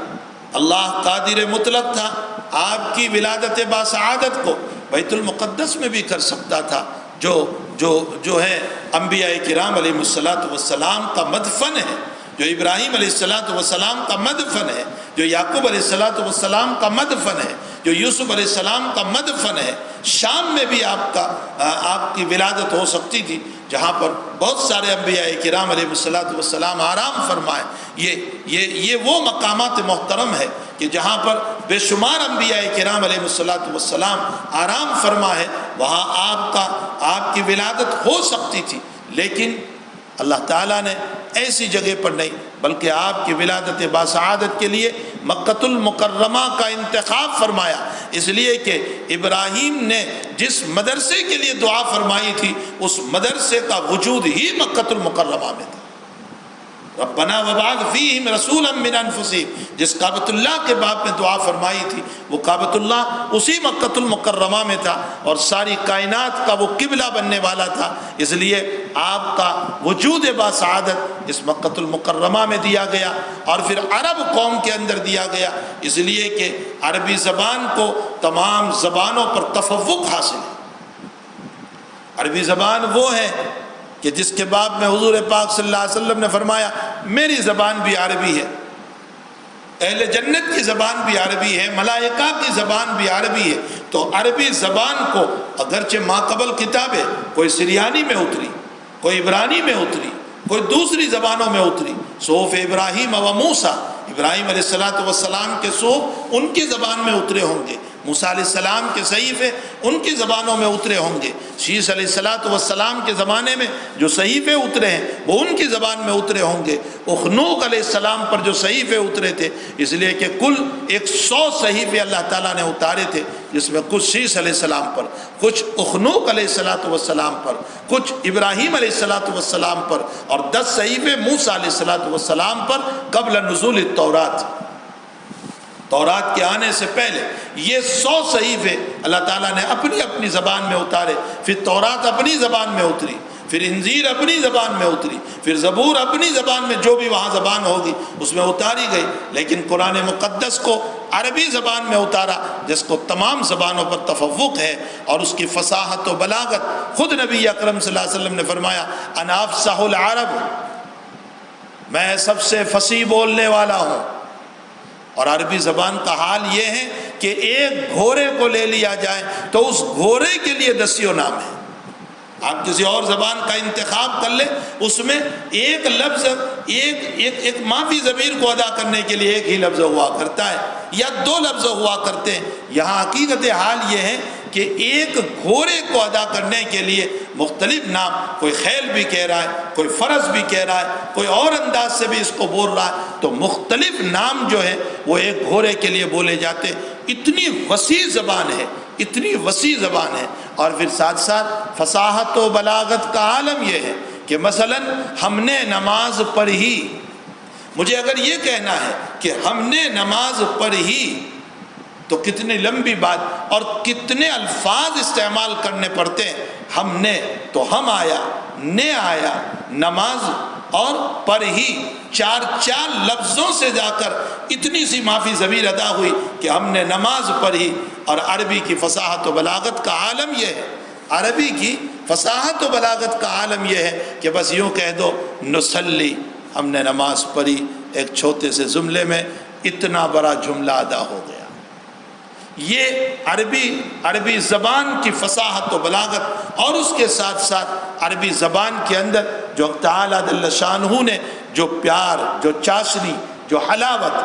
اللہ قادر مطلق تھا، آپ کی ولادت باسعادت کو بیت المقدس میں بھی کر سکتا تھا، جو ہے انبیاء کرام علیہ السلام کا مدفن ہے، جو ابراہیم علیہ السلام کا مدفن ہے، جو یعقوب علیہ السلام کا مدفن ہے، جو یوسف علیہ السلام کا مدفن ہے۔ شام میں بھی آپ کی ولادت ہو سکتی تھی، جہاں پر بہت سارے انبیاء کرام علیہ السلام آرام فرمائے۔ یہ وہ مقامات محترم ہے کہ جہاں پر بے شمار انبیاء کرام علیہ السلام آرام فرما ہے، وہاں آپ کی ولادت ہو سکتی تھی، لیکن اللہ تعالیٰ نے ایسی جگہ پر نہیں، بلکہ آپ کی ولادت باسعادت کے لیے مکۃ المکرمہ کا انتخاب فرمایا، اس لیے کہ ابراہیم نے جس مدرسے کے لیے دعا فرمائی تھی اس مدرسے کا وجود ہی مکۃ المکرمہ میں تھا۔ ربنا وبعث فیہم رسولا من انفسہم، جس کعبۃ اللہ کے باب میں دعا فرمائی تھی وہ کعبۃ اللہ اسی مکۃ المکرمہ میں تھا، اور ساری کائنات کا وہ قبلہ بننے والا تھا، اس لیے آپ کا وجود باسعادت اس مکۃ المکرمہ میں دیا گیا، اور پھر عرب قوم کے اندر دیا گیا، اس لیے کہ عربی زبان کو تمام زبانوں پر تفوق حاصل ہے۔ عربی زبان وہ ہے کہ جس کے باب میں حضور پاک صلی اللہ علیہ وسلم نے فرمایا میری زبان بھی عربی ہے، اہل جنت کی زبان بھی عربی ہے، ملائکہ کی زبان بھی عربی ہے۔ تو عربی زبان کو اگرچہ ماقبل کتابیں کوئی سریانی میں اتری، کوئی عبرانی میں اتری، کوئی دوسری زبانوں میں اتری، صحف ابراہیم و موسیٰ، ابراہیم علیہ السلام کے صحف ان کی زبان میں اترے ہوں گے، موسیٰ علیہ السلام کے صحیفے ان کی زبانوں میں اترے ہوں گے، شیس علیہ السلام کے زمانے میں جو صحیفے اترے ہیں وہ ان کی زبان میں اترے ہوں گے، اخنوق علیہ السلام پر جو صحیفے اترے تھے، اس لیے کہ کل 100 صحیفے اللہ تعالیٰ نے اتارے تھے، جس میں کچھ شیس علیہ السلام پر، کچھ اخنوق علیہ السلام پر، کچھ ابراہیم علیہ السلام پر، اور 10 صحیفے موسیٰ علیہ السلام پر قبل نزول التورات، تورات کے آنے سے پہلے۔ یہ 100 صحیفے اللہ تعالیٰ نے اپنی اپنی زبان میں اتارے، پھر تورات اپنی زبان میں اتری، پھر انجیل اپنی زبان میں اتری، پھر زبور اپنی زبان میں، جو بھی وہاں زبان ہوگی اس میں اتاری گئی، لیکن قرآن مقدس کو عربی زبان میں اتارا جس کو تمام زبانوں پر تفوق ہے، اور اس کی فصاحت و بلاغت خود نبی اکرم صلی اللہ علیہ وسلم نے فرمایا انا افصح العرب، میں سب سے فصیح بولنے والا ہوں۔ اور عربی زبان کا حال یہ ہے کہ ایک گھوڑے کو لے لیا جائے تو اس گھوڑے کے لیے 10 نام ہے۔ آپ کسی اور زبان کا انتخاب کر لیں، اس میں ایک لفظ ایک مافی ضمیر کو ادا کرنے کے لیے ایک ہی لفظ ہوا کرتا ہے یا 2 لفظ ہوا کرتے ہیں۔ یہاں حقیقت حال یہ ہے کہ ایک گھوڑے کو ادا کرنے کے لیے مختلف نام، کوئی خیل بھی کہہ رہا ہے، کوئی فرس بھی کہہ رہا ہے، کوئی اور انداز سے بھی اس کو بول رہا ہے، تو مختلف نام جو ہے وہ ایک گھوڑے کے لیے بولے جاتے ہیں۔ اتنی وسیع زبان ہے، اتنی وسیع زبان ہے۔ اور پھر ساتھ ساتھ فصاحت و بلاغت کا عالم یہ ہے کہ مثلا ہم نے نماز پڑھی، مجھے اگر یہ کہنا ہے کہ ہم نے نماز پڑھی تو کتنی لمبی بات اور کتنے الفاظ استعمال کرنے پڑتے ہیں۔ ہم نے تو ہم آیا، نے آیا، نماز اور پڑھی، 4 لفظوں سے جا کر اتنی سی مافی ضمیر ادا ہوئی کہ ہم نے نماز پڑھی۔ اور عربی کی فصاحت و بلاغت کا عالم یہ ہے، عربی کی فصاحت و بلاغت کا عالم یہ ہے کہ بس یوں کہہ دو نصلی، ہم نے نماز پڑھی، ایک چھوٹے سے جملے میں اتنا بڑا جملہ ادا ہو گیا۔ یہ عربی زبان کی فصاحت و بلاغت، اور اس کے ساتھ ساتھ عربی زبان کے اندر جو تعالیٰ جل شانہ نے جو پیار، جو چاشنی، جو حلاوت،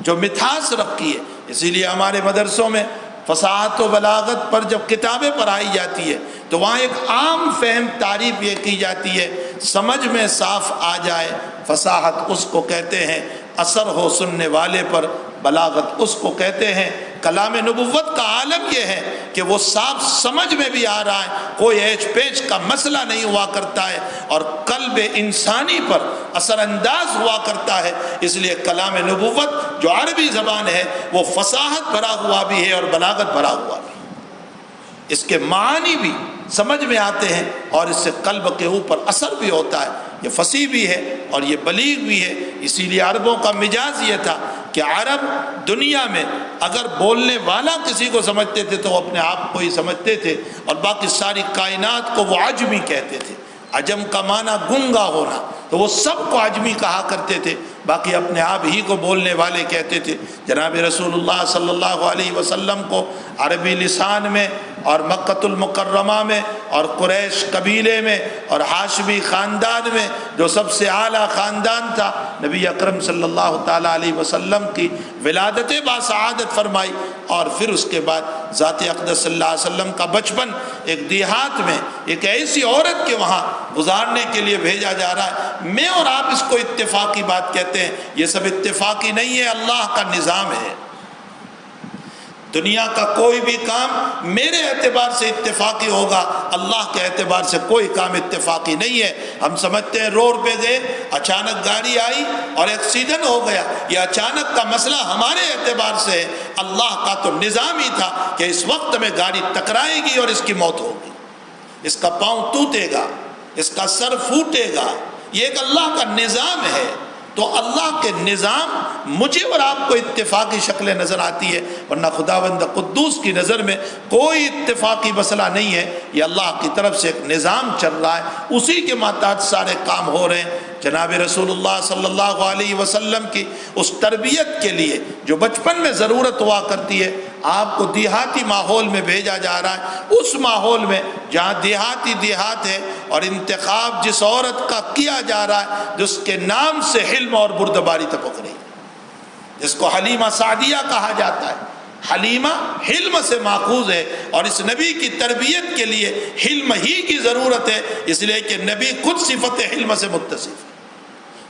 جو مٹھاس رکھی ہے، اسی لیے ہمارے مدرسوں میں فصاحت و بلاغت پر جب کتابیں پڑھائی جاتی ہے تو وہاں ایک عام فہم تعریف یہ کی جاتی ہے، سمجھ میں صاف آ جائے، فصاحت اس کو کہتے ہیں، اثر ہو سننے والے پر، بلاغت اس کو کہتے ہیں۔ کلام نبوت کا عالم یہ ہے کہ وہ صاف سمجھ میں بھی آ رہا ہے، کوئی ایچ پیچ کا مسئلہ نہیں ہوا کرتا ہے، اور قلب انسانی پر اثر انداز ہوا کرتا ہے۔ اس لیے کلام نبوت جو عربی زبان ہے وہ فصاحت بھرا ہوا بھی ہے اور بلاغت بھرا ہوا بھی ہے، اس کے معانی بھی سمجھ میں آتے ہیں اور اس سے قلب کے اوپر اثر بھی ہوتا ہے۔ یہ فصیح بھی ہے اور یہ بلیغ بھی ہے۔ اسی لیے عربوں کا مزاج یہ تھا کہ عرب دنیا میں اگر بولنے والا کسی کو سمجھتے تھے تو وہ اپنے آپ کو ہی سمجھتے تھے، اور باقی ساری کائنات کو وہ عجمی کہتے تھے۔ عجم کا معنی گنگا ہونا، تو وہ سب کو عجمی کہا کرتے تھے، باقی اپنے آپ ہی کو بولنے والے کہتے تھے۔ جناب رسول اللہ صلی اللہ علیہ وسلم کو عربی لسان میں اور مکۃ المکرمہ میں اور قریش قبیلے میں اور ہاشمی خاندان میں جو سب سے اعلیٰ خاندان تھا، نبی اکرم صلی اللہ تعالیٰ علیہ وسلم کی ولادت باسعادت فرمائی، اور پھر اس کے بعد ذات اقدس صلی اللہ علیہ وسلم کا بچپن ایک دیہات میں ایک ایسی عورت کے وہاں گزارنے کے لیے بھیجا جا رہا ہے۔ میں اور آپ اس کو اتفاقی بات کہتے ہیں، یہ سب اتفاقی نہیں ہے، اللہ کا نظام ہے۔ دنیا کا کوئی بھی کام میرے اعتبار سے اتفاقی ہوگا، اللہ کے اعتبار سے کوئی کام اتفاقی نہیں ہے۔ ہم سمجھتے ہیں روڈ پہ گئے، اچانک گاڑی آئی اور ایکسیڈنٹ ہو گیا، یہ اچانک کا مسئلہ ہمارے اعتبار سے ہے، اللہ کا تو نظام ہی تھا کہ اس وقت میں گاڑی ٹکرائے گی اور اس کی موت ہوگی، اس کا پاؤں ٹوٹے گا، اس کا سر پھوٹے گا، یہ ایک اللہ کا نظام ہے۔ تو اللہ کے نظام مجھے اور آپ کو اتفاقی شکلیں نظر آتی ہے، ورنہ خداوند قدوس کی نظر میں کوئی اتفاقی مسئلہ نہیں ہے، یہ اللہ کی طرف سے ایک نظام چل رہا ہے، اسی کے ماتحت سارے کام ہو رہے ہیں۔ جناب رسول اللہ صلی اللہ علیہ وسلم کی اس تربیت کے لیے جو بچپن میں ضرورت ہوا کرتی ہے، آپ کو دیہاتی ماحول میں بھیجا جا رہا ہے، اس ماحول میں جہاں دیہات ہے، اور انتخاب جس عورت کا کیا جا رہا ہے جس کے نام سے حلم اور بردباری ٹپک رہی ہے، جس کو حلیمہ سعدیہ کہا جاتا ہے۔ حلیمہ حلم سے ماخوذ ہے، اور اس نبی کی تربیت کے لیے حلم ہی کی ضرورت ہے، اس لیے کہ نبی خود صفت حلم سے متصف ہے۔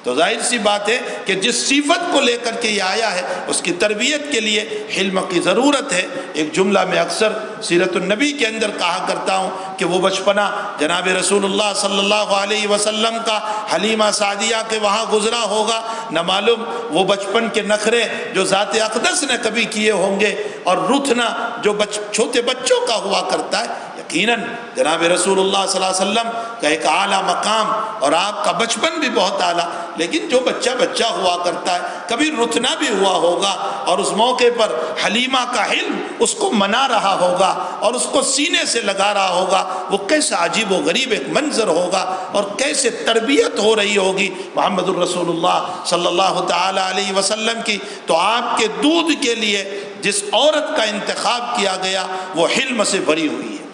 تو ظاہر سی بات ہے کہ جس صفت کو لے کر کے یہ آیا ہے اس کی تربیت کے لیے حلم کی ضرورت ہے۔ ایک جملہ میں اکثر سیرت النبی کے اندر کہا کرتا ہوں کہ وہ بچپنا جناب رسول اللہ صلی اللہ علیہ وسلم کا حلیمہ سعدیہ کے وہاں گزرا ہوگا، نہ معلوم وہ بچپن کے نخرے جو ذات اقدس نے کبھی کیے ہوں گے، اور رتنا جو چھوٹے بچوں کا ہوا کرتا ہے۔ یقیناً جناب رسول اللہ صلی اللہ علیہ وسلم کا ایک اعلیٰ مقام، اور آپ کا بچپن بھی بہت اعلیٰ، لیکن جو بچہ ہوا کرتا ہے کبھی رتنا بھی ہوا ہوگا، اور اس موقع پر حلیمہ کا حلم اس کو منا رہا ہوگا اور اس کو سینے سے لگا رہا ہوگا، وہ کیسا عجیب و غریب ایک منظر ہوگا اور کیسے تربیت ہو رہی ہوگی محمد الرسول اللہ صلی اللہ تعالی علیہ وسلم کی۔ تو آپ کے دودھ کے لیے جس عورت کا انتخاب کیا گیا وہ حلم سے بھری ہوئی ہے،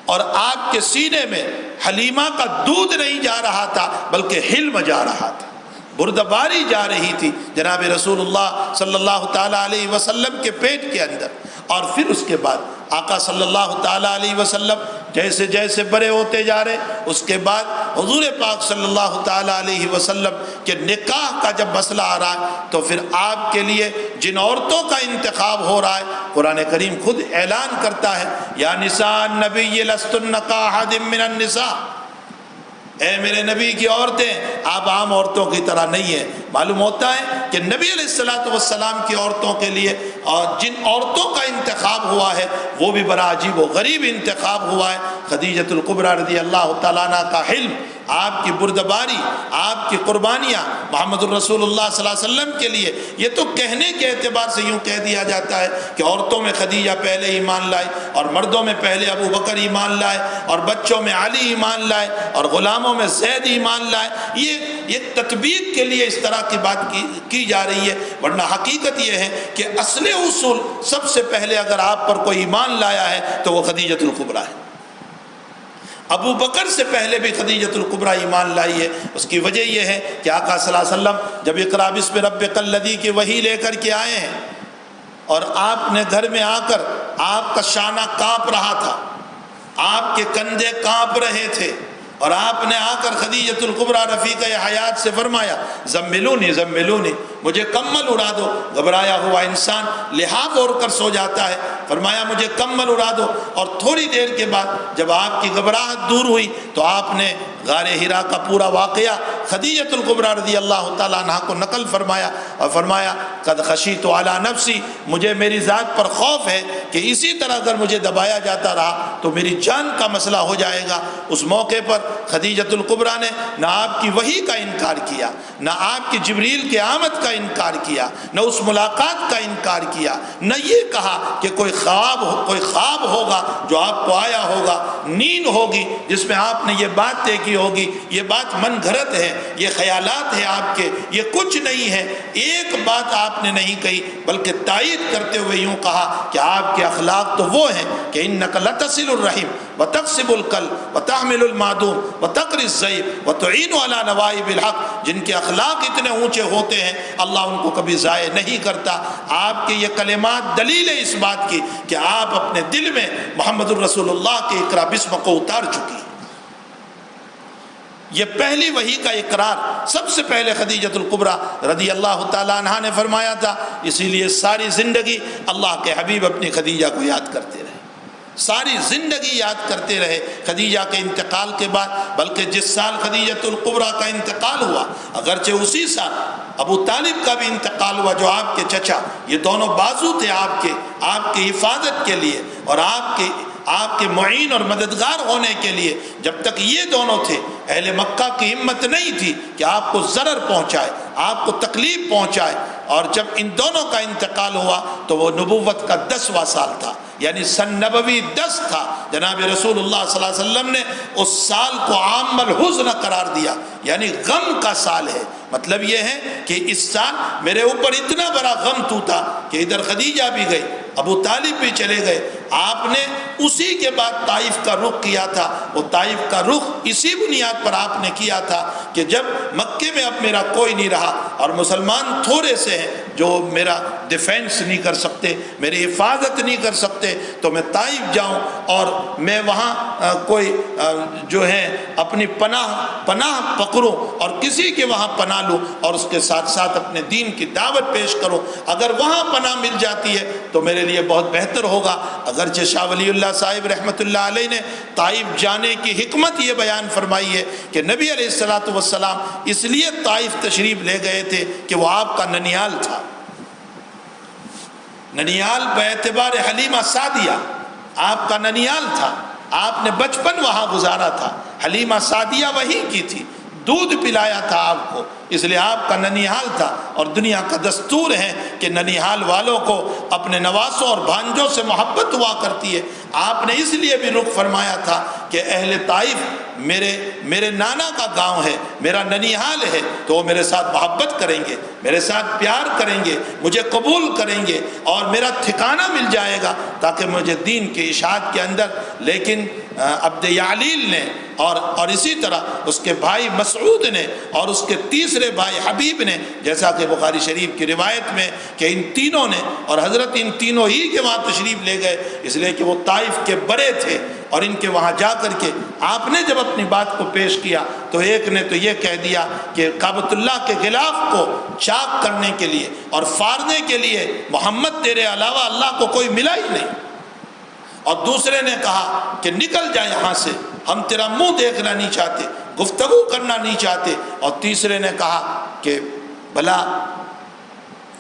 اور آپ کے سینے میں حلیمہ کا دودھ نہیں جا رہا تھا بلکہ حلم جا رہا تھا، بردباری جا رہی تھی جناب رسول اللہ صلی اللہ تعالیٰ علیہ وسلم کے پیٹ کے اندر۔ اور پھر اس کے بعد آقا صلی اللہ تعالیٰ علیہ وسلم جیسے جیسے بڑے ہوتے جا رہے، اس کے بعد حضور پاک صلی اللہ تعالیٰ علیہ وسلم کے نکاح کا جب مسئلہ آ رہا ہے تو پھر آپ کے لیے جن عورتوں کا انتخاب ہو رہا ہے، قرآن کریم خود اعلان کرتا ہے یا نساء النبی لستن کاحد من النساء، اے میرے نبی کی عورتیں آپ عام عورتوں کی طرح نہیں ہیں۔ معلوم ہوتا ہے کہ نبی علیہ الصلوۃ والسلام کی عورتوں کے لیے اور جن عورتوں کا انتخاب ہوا ہے وہ بھی بڑا عجیب و غریب انتخاب ہوا ہے۔ خدیجۃ الکبریٰ رضی اللہ تعالیٰ عنہ کا حلم، آپ کی بردباری، آپ کی قربانیاں محمد الرسول اللہ صلی اللہ علیہ وسلم کے لیے، یہ تو کہنے کے اعتبار سے یوں کہہ دیا جاتا ہے کہ عورتوں میں خدیجہ پہلے ایمان لائے اور مردوں میں پہلے ابو بکر ایمان لائے اور بچوں میں علی ایمان لائے اور غلاموں میں زید ایمان لائے۔ یہ تطبیق کے لیے اس طرح کی بات کی جا رہی ہے، ورنہ حقیقت یہ ہے کہ اصل اصول سب سے پہلے اگر آپ پر کوئی ایمان لایا ہے تو وہ خدیجۃ الکبریٰ ہے۔ ابو بکر سے پہلے بھی خدیجۃ الکبریٰ ایمان لائی ہے۔ اس کی وجہ یہ ہے کہ آقا صلی اللہ علیہ وسلم جب اقرا بسم ربک الذی کی وحی لے کر کے آئے ہیں اور آپ نے گھر میں آ کر آپ کا شانہ کانپ رہا تھا، آپ کے کندھے کانپ رہے تھے، اور آپ نے آ کر خدیجۃ الکبریٰ رفیقہ حیات سے فرمایا زملونی زملونی، مجھے کمل اڑا دو۔ گھبرایا ہوا انسان لحاف اوڑھ کر سو جاتا ہے، فرمایا مجھے کمل اڑا دو۔ اور تھوڑی دیر کے بعد جب آپ کی گھبراہٹ دور ہوئی تو آپ نے غار حرا کا پورا واقعہ خدیجۃ الکبریٰ رضی اللہ تعالیٰ عنہ کو نقل فرمایا اور فرمایا قد خشیت علی نفسی، مجھے میری ذات پر خوف ہے کہ اسی طرح اگر مجھے دبایا جاتا رہا تو میری جان کا مسئلہ ہو جائے گا۔ اس موقع پر خدیجۃ الکبریٰ نے نہ آپ کی وحی کا انکار کیا، نہ آپ کی جبریل کے آمد کا انکار کیا، نہ اس ملاقات کا انکار کیا، نہ یہ کہا کہ کوئی خواب ہوگا جو آپ کو آیا ہوگا، نیند ہوگی جس میں آپ نے یہ بات طے کی ہوگی، یہ بات من گھڑت ہے، یہ خیالات ہیں آپ کے، یہ کچھ نہیں ہے۔ ایک بات آپ نے نہیں کہی بلکہ تائید کرتے ہوئے یوں کہا کہ آپ کے اخلاق تو وہ ہیں کہ انک لتصل الرحم وتقسب الکلب وتحمل المعدوم وتقری الضیف وتعین علی نوائب الحق، جن کے اخلاق اتنے اونچے ہوتے ہیں اللہ ان کو کبھی ضائع نہیں کرتا۔ آپ کے یہ کلمات دلیل ہے اس بات کی کہ آپ اپنے دل میں محمد الرسول اللہ کے اقرا بسم کو اتار چکی ہیں۔ یہ پہلی وحی کا اقرار سب سے پہلے خدیجۃ الکبریٰ رضی اللہ تعالیٰ عنہ نے فرمایا تھا، اسی لیے ساری زندگی اللہ کے حبیب اپنی خدیجہ کو یاد کرتے رہے، ساری زندگی یاد کرتے رہے خدیجہ کے انتقال کے بعد۔ بلکہ جس سال خدیجۃ الکبریٰ کا انتقال ہوا، اگرچہ اسی سال ابو طالب کا بھی انتقال ہوا جو آپ کے چچا، یہ دونوں بازو تھے آپ کی حفاظت کے لیے اور آپ کے معین اور مددگار ہونے کے لیے۔ جب تک یہ دونوں تھے اہل مکہ کی ہمت نہیں تھی کہ آپ کو ضرر پہنچائے، آپ کو تکلیف پہنچائے، اور جب ان دونوں کا انتقال ہوا تو وہ نبوت کا 10واں سال تھا، یعنی سن نبوی 10 تھا۔ جناب رسول اللہ صلی اللہ علیہ وسلم نے اس سال کو عام الحزن قرار دیا، یعنی غم کا سال ہے۔ مطلب یہ ہے کہ اس سال میرے اوپر اتنا بڑا غم ٹوٹا کہ ادھر خدیجہ بھی گئی، ابو طالب بھی چلے گئے۔ آپ نے اسی کے بعد طائف کا رخ کیا تھا، وہ طائف کا رخ اسی بنیاد پر آپ نے کیا تھا کہ جب مکے میں اب میرا کوئی نہیں رہا اور مسلمان تھوڑے سے ہیں جو میرا ڈیفینس نہیں کر سکتے، میری حفاظت نہیں کر سکتے، تو میں طائف جاؤں اور میں وہاں کوئی جو ہے اپنی پناہ پکڑوں اور کسی کے وہاں پناہ لوں اور اس کے ساتھ ساتھ اپنے دین کی دعوت پیش کروں۔ اگر وہاں پناہ مل جاتی ہے تو میرے لیے بہت بہتر ہوگا۔ اگرچہ شاہ ولی اللہ صاحب رحمۃ اللہ علیہ نے طائف جانے کی حکمت یہ بیان فرمائی ہے کہ نبی علیہ الصلوۃ والسلام اس لیے طائف تشریف لے گئے تھے کہ وہ آپ کا ننیال تھا۔ ننیال باعتبار حلیمہ سعدیہ آپ کا ننیال تھا، آپ نے بچپن وہاں گزارا تھا۔ حلیمہ سعدیہ وہیں کی تھی، دودھ پلایا تھا آپ کو، اس لیے آپ کا ننیحال تھا۔ اور دنیا کا دستور ہے کہ ننیحال والوں کو اپنے نواسوں اور بھانجوں سے محبت ہوا کرتی ہے۔ آپ نے اس لیے بھی رخ فرمایا تھا کہ اہل طائف میرے نانا کا گاؤں ہے، میرا ننیحال ہے، تو وہ میرے ساتھ محبت کریں گے، میرے ساتھ پیار کریں گے، مجھے قبول کریں گے اور میرا ٹھکانہ مل جائے گا تاکہ مجھے دین کی اشاعت کے اندر۔ لیکن عبد یعلیل نے اور اسی طرح اس کے بھائی مسعود نے اور اس کے تیسرے بھائی حبیب نے، جیسا کہ بخاری شریف کی روایت میں کہ ان تینوں نے، اور حضرت ان تینوں ہی کے وہاں تشریف لے گئے اس لیے کہ وہ طائف کے بڑے تھے، اور ان کے وہاں جا کر کے آپ نے جب اپنی بات کو پیش کیا تو ایک نے تو یہ کہہ دیا کہ کعبۃ اللہ کے غلاف کو چاک کرنے کے لیے اور فارنے کے لیے محمد تیرے علاوہ اللہ کو کوئی ملا ہی نہیں، اور دوسرے نے کہا کہ نکل جا یہاں سے، ہم تیرا منہ دیکھنا نہیں چاہتے، گفتگو کرنا نہیں چاہتے، اور تیسرے نے کہا کہ بھلا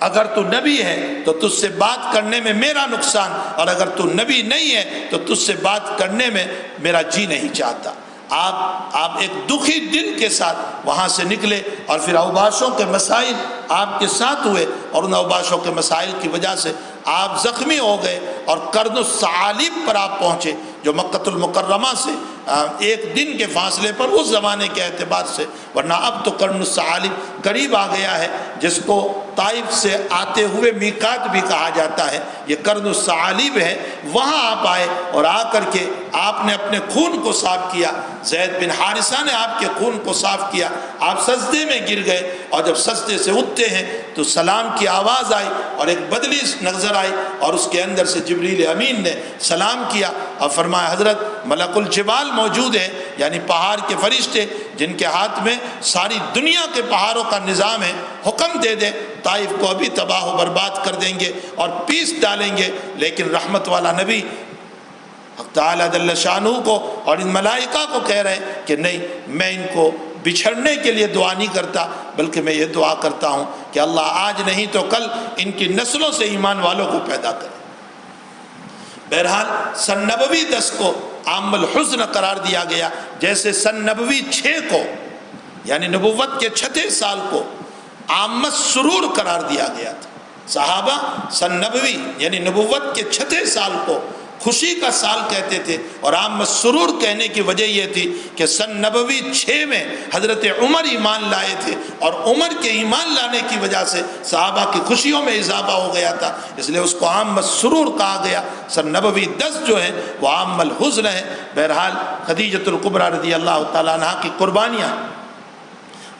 اگر تو نبی ہے تو تجھ سے بات کرنے میں میرا نقصان، اور اگر تو نبی نہیں ہے تو تجھ سے بات کرنے میں میرا جی نہیں چاہتا۔ آپ ایک دکھی دل کے ساتھ وہاں سے نکلے، اور پھر اوباشوں کے مسائل آپ کے ساتھ ہوئے، اور ان اوباشوں کے مسائل کی وجہ سے آپ زخمی ہو گئے، اور قرن الثعالب پر آپ پہنچے، جو مکۃ المکرمہ سے ایک دن کے فاصلے پر اس زمانے کے اعتبار سے، ورنہ اب تو قرن الثعالب قریب آ گیا ہے، جس کو طائف سے آتے ہوئے میقات بھی کہا جاتا ہے، یہ قرن الثعالب ہے۔ وہاں آپ آئے اور آ کر کے آپ نے اپنے خون کو صاف کیا، زید بن حارثہ نے آپ کے خون کو صاف کیا، آپ سجدے میں گر گئے، اور جب سجدے سے اٹھتے ہیں تو سلام کی آواز آئی اور ایک بدلی نظر آئی، اور اس کے اندر سے جبریل امین نے سلام کیا اور فرمایا حضرت ملک الجبال موجود ہے، یعنی پہاڑ کے فرشتے جن کے ہاتھ میں ساری دنیا کے پہاڑوں کا نظام ہے، حکم دے دیں طائف کو ابھی تباہ و برباد کر دیں گے اور پیس ڈالیں گے۔ لیکن رحمت والا نبی حق تعالیٰ جل شانہ کو اور ان ملائکہ کو کہہ رہے ہیں کہ نہیں، میں ان کو بچھڑنے کے لیے دعا نہیں کرتا، بلکہ میں یہ دعا کرتا ہوں کہ اللہ آج نہیں تو کل ان کی نسلوں سے ایمان والوں کو پیدا کرے۔ بہرحال سن نبوی 10 کو عام الحزن قرار دیا گیا، جیسے سن نبوی 6 کو یعنی نبوت کے 6 سال کو عام السرور قرار دیا گیا تھا۔ صحابہ سن نبوی یعنی نبوت کے 6 سال کو خوشی کا سال کہتے تھے، اور عام السرور کہنے کی وجہ یہ تھی کہ سن نبوی 6 میں حضرت عمر ایمان لائے تھے، اور عمر کے ایمان لانے کی وجہ سے صحابہ کی خوشیوں میں اضافہ ہو گیا تھا، اس لیے اس کو عام السرور کہا گیا۔ سن نبوی 10 جو ہے وہ عام الحزن ہے۔ بہرحال خدیجۃ الکبریٰ رضی اللہ تعالیٰ عنہ کی قربانیاں،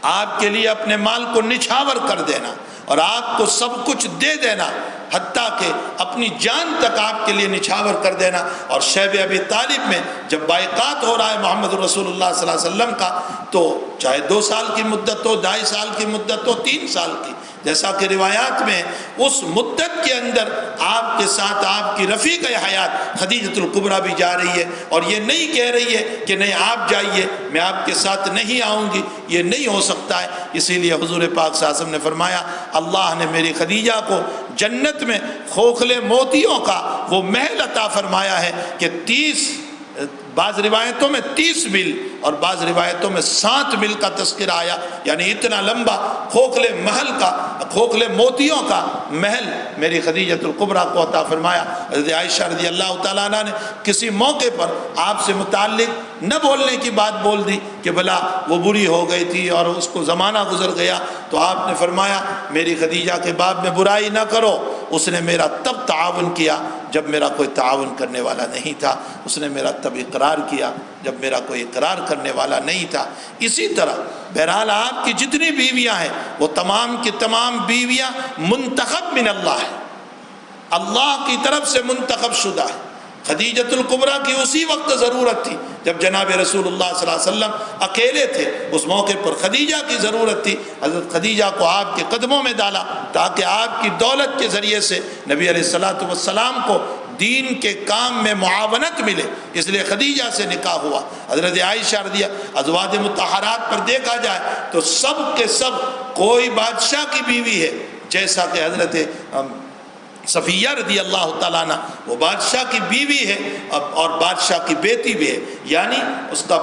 آپ کے لیے اپنے مال کو نچھاور کر دینا اور آپ کو سب کچھ دے دینا، حتیٰ کہ اپنی جان تک آپ کے لیے نچھاور کر دینا، اور شیب ابی طالب میں جب بائقات ہو رہا ہے محمد رسول اللہ صلی اللہ علیہ وسلم کا، تو چاہے 2 سال کی مدت ہو، 2.5 سال کی مدت ہو، 3 سال کی، جیسا کہ روایات میں اس مدت کے اندر آپ کے ساتھ آپ کی رفیق حیات خدیجۃ الکبریٰ بھی جا رہی ہے، اور یہ نہیں کہہ رہی ہے کہ نہیں آپ جائیے میں آپ کے ساتھ نہیں آؤں گی، یہ نہیں ہو سکتا ہے۔ اسی لیے حضور پاک صلی اللہ علیہ وسلم نے فرمایا اللہ نے میری خدیجہ کو جنت میں کھوکھلے موتیوں کا وہ محل عطا فرمایا ہے کہ 30 بعض روایتوں میں 30 میل اور بعض روایتوں میں 7 میل کا تذکرہ آیا، یعنی اتنا لمبا کھوکھلے موتیوں کا محل میری خدیجۃ الکبریٰ کو عطا فرمایا۔ حضرت عائشہ رضی اللہ تعالیٰ عنہ نے کسی موقع پر آپ سے متعلق نہ بولنے کی بات بول دی کہ بھلا وہ بری ہو گئی تھی اور اس کو زمانہ گزر گیا، تو آپ نے فرمایا میری خدیجہ کے باب میں برائی نہ کرو، اس نے میرا تب تعاون کیا جب میرا کوئی تعاون کرنے والا نہیں تھا، اس نے میرا تب اقرار کیا جب میرا کوئی اقرار کرنے والا نہیں تھا۔ اسی طرح بہرحال آپ کی جتنی بیویاں ہیں وہ تمام کی تمام بیویاں منتخب من اللہ ہیں، اللہ کی طرف سے منتخب شدہ ہے۔ خدیجۃ الکبریٰ کی اسی وقت ضرورت تھی جب جناب رسول اللہ صلی اللہ علیہ وسلم اکیلے تھے، اس موقع پر خدیجہ کی ضرورت تھی، حضرت خدیجہ کو آپ کے قدموں میں ڈالا تاکہ آپ کی دولت کے ذریعے سے نبی علیہ الصلوۃ والسلام کو دین کے کام میں معاونت ملے، اس لیے خدیجہ سے نکاح ہوا۔ حضرت عائشہ رضی ازواج مطہرات پر دیکھا جائے تو سب کے سب کوئی بادشاہ کی بیوی ہے، جیسا کہ حضرت صفیہ رضی اللہ تعالیٰ عنہ وہ بادشاہ کی بیوی ہے اور بادشاہ کی بیٹی بھی ہے، یعنی اس کا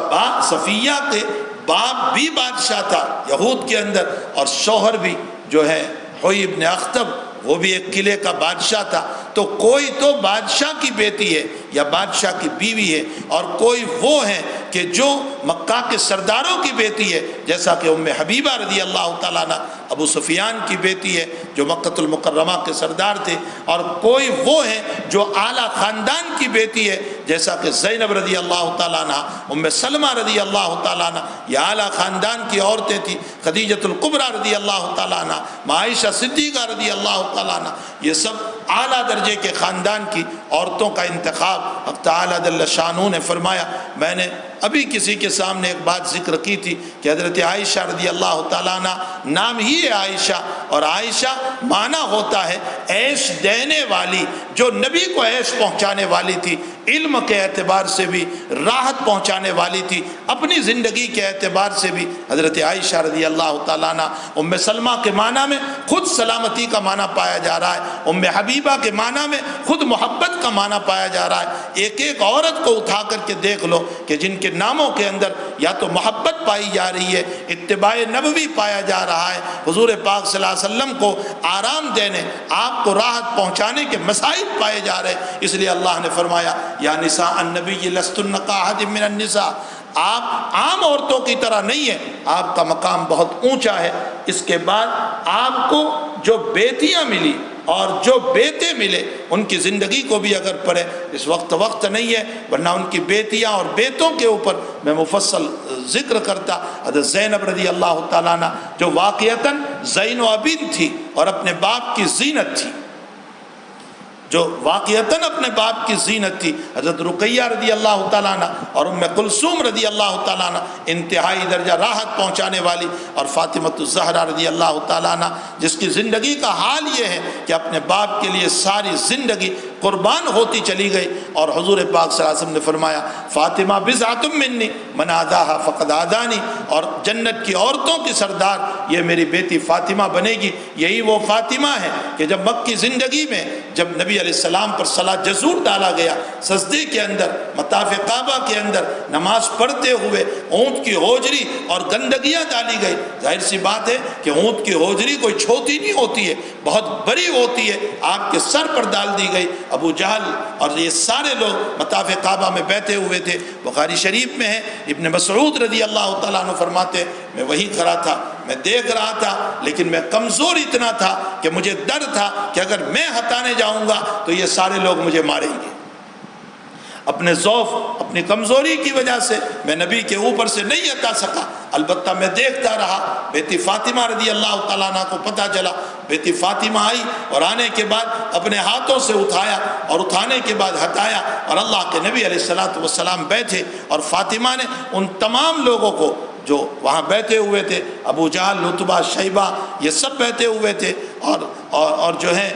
صفیہ کے باپ بھی بادشاہ تھا یہود کے اندر، اور شوہر بھی جو ہے ہوئی ابن اخطب وہ بھی ایک قلعے کا بادشاہ تھا، تو کوئی تو بادشاہ کی بیٹی ہے یا بادشاہ کی بیوی ہے، اور کوئی وہ ہے کہ جو مکہ کے سرداروں کی بیٹی ہے، جیسا کہ ام حبیبہ رضی اللہ تعالیٰ عنہ ابو سفیان کی بیٹی ہے جو مکہ المکرمہ کے سردار تھے، اور کوئی وہ ہے جو اعلیٰ خاندان کی بیٹی ہے جیسا کہ زینب رضی اللہ تعالیٰ عنہ، ام سلمہ رضی اللہ تعالیٰ عنہ، یہ اعلیٰ خاندان کی عورتیں تھیں، خدیجۃ الکبریٰ رضی اللہ تعالیٰ عنہ، عائشہ صدیقہ رضی اللہ تعالیٰ عنہ، یہ سب اعلیٰ درجے کے خاندان کی عورتوں کا انتخاب حق تعالیٰ جل شانہ نے فرمایا۔ میں نے ابھی کسی کے سامنے ایک بات ذکر کی تھی کہ حضرت عائشہ رضی اللہ تعالیٰ عنہ نام ہی ہے عائشہ، اور عائشہ معنی ہوتا ہے عیش دینے والی، جو نبی کو عیش پہنچانے والی تھی، علم کے اعتبار سے بھی راحت پہنچانے والی تھی، اپنی زندگی کے اعتبار سے بھی حضرت عائشہ رضی اللہ تعالیٰ عنہ۔ ام سلمہ کے معنی میں خود سلامتی کا معنی پایا جا رہا ہے، ام حبیبہ کے معنی میں خود محبت کا معنی پایا جا رہا ہے۔ ایک ایک عورت کو اٹھا کر کے دیکھ لو کہ جن کے ناموں کے اندر یا تو محبت پائی جا رہی ہے، اتباع نبوی پایا جا رہا ہے، حضور پاک صلی اللہ علیہ وسلم کو آرام دینے، آپ کو راحت پہنچانے کے مسائل پائے جا رہے ہیں۔ اس لیے اللہ نے فرمایا یا نساء النبی لستن کاحد من النساء، آپ عام عورتوں کی طرح نہیں ہیں، آپ کا مقام بہت اونچا ہے۔ اس کے بعد آپ کو جو بیٹیاں ملی اور جو بیٹے ملے ان کی زندگی کو بھی اگر پڑھے، اس وقت نہیں ہے، ورنہ ان کی بیٹیاں اور بیٹوں کے اوپر میں مفصل ذکر کرتا۔ حضرت زینب رضی اللہ تعالیٰ عنہ جو واقعتاً زین و عبید تھی اور اپنے باپ کی زینت تھی، جو واقعتاً اپنے باپ کی زینت تھی، حضرت رقیہ رضی اللہ تعالیٰ عنہ اور ام کلثوم رضی اللہ تعالیٰ عنہ انتہائی درجہ راحت پہنچانے والی، اور فاطمہ الزہرا رضی اللہ تعالیٰ عنہ جس کی زندگی کا حال یہ ہے کہ اپنے باپ کے لیے ساری زندگی قربان ہوتی چلی گئی، اور حضور پاک صلی اللہ علیہ وسلم نے فرمایا فاطمہ بضعۃ منی من عاداها فقد عادانی، اور جنت کی عورتوں کی سردار یہ میری بیٹی فاطمہ بنے گی۔ یہی وہ فاطمہ ہے کہ جب مکی زندگی میں جب نبی علیہ السلام پر صلاۃ جزور ڈالا گیا، سجدے کے اندر مطاف کعبہ کے اندر نماز پڑھتے ہوئے اونٹ کی ہوجری اور گندگیاں ڈالی گئی، ظاہر سی بات ہے کہ اونٹ کی ہوجری کوئی چھوٹی نہیں ہوتی ہے، بہت بڑی ہوتی ہے، آپ کے سر پر ڈال دی گئی۔ ابو جہل اور یہ سارے لوگ مطاف کعبہ میں بیٹھے ہوئے تھے۔ بخاری شریف میں ہے، ابن مسعود رضی اللہ تعالیٰ عنہ فرماتے میں وہیں کھڑا تھا، میں دیکھ رہا تھا، لیکن میں کمزور اتنا تھا کہ مجھے ڈر تھا کہ اگر میں ہٹانے جاؤں گا تو یہ سارے لوگ مجھے ماریں گے۔ اپنے ضعف، اپنی کمزوری کی وجہ سے میں نبی کے اوپر سے نہیں ہٹا سکا، البتہ میں دیکھتا رہا۔ بیٹی فاطمہ رضی اللہ تعالیٰ عنہ کو پتہ چلا، بیٹی فاطمہ آئی اور آنے کے بعد اپنے ہاتھوں سے اٹھایا اور اٹھانے کے بعد ہٹایا، اور اللہ کے نبی علیہ السلام بیٹھے، اور فاطمہ نے ان تمام لوگوں کو جو وہاں بیٹھے ہوئے تھے، ابو جہل، عتبہ، شیبہ، یہ سب بیٹھے ہوئے تھے، اور جو ہے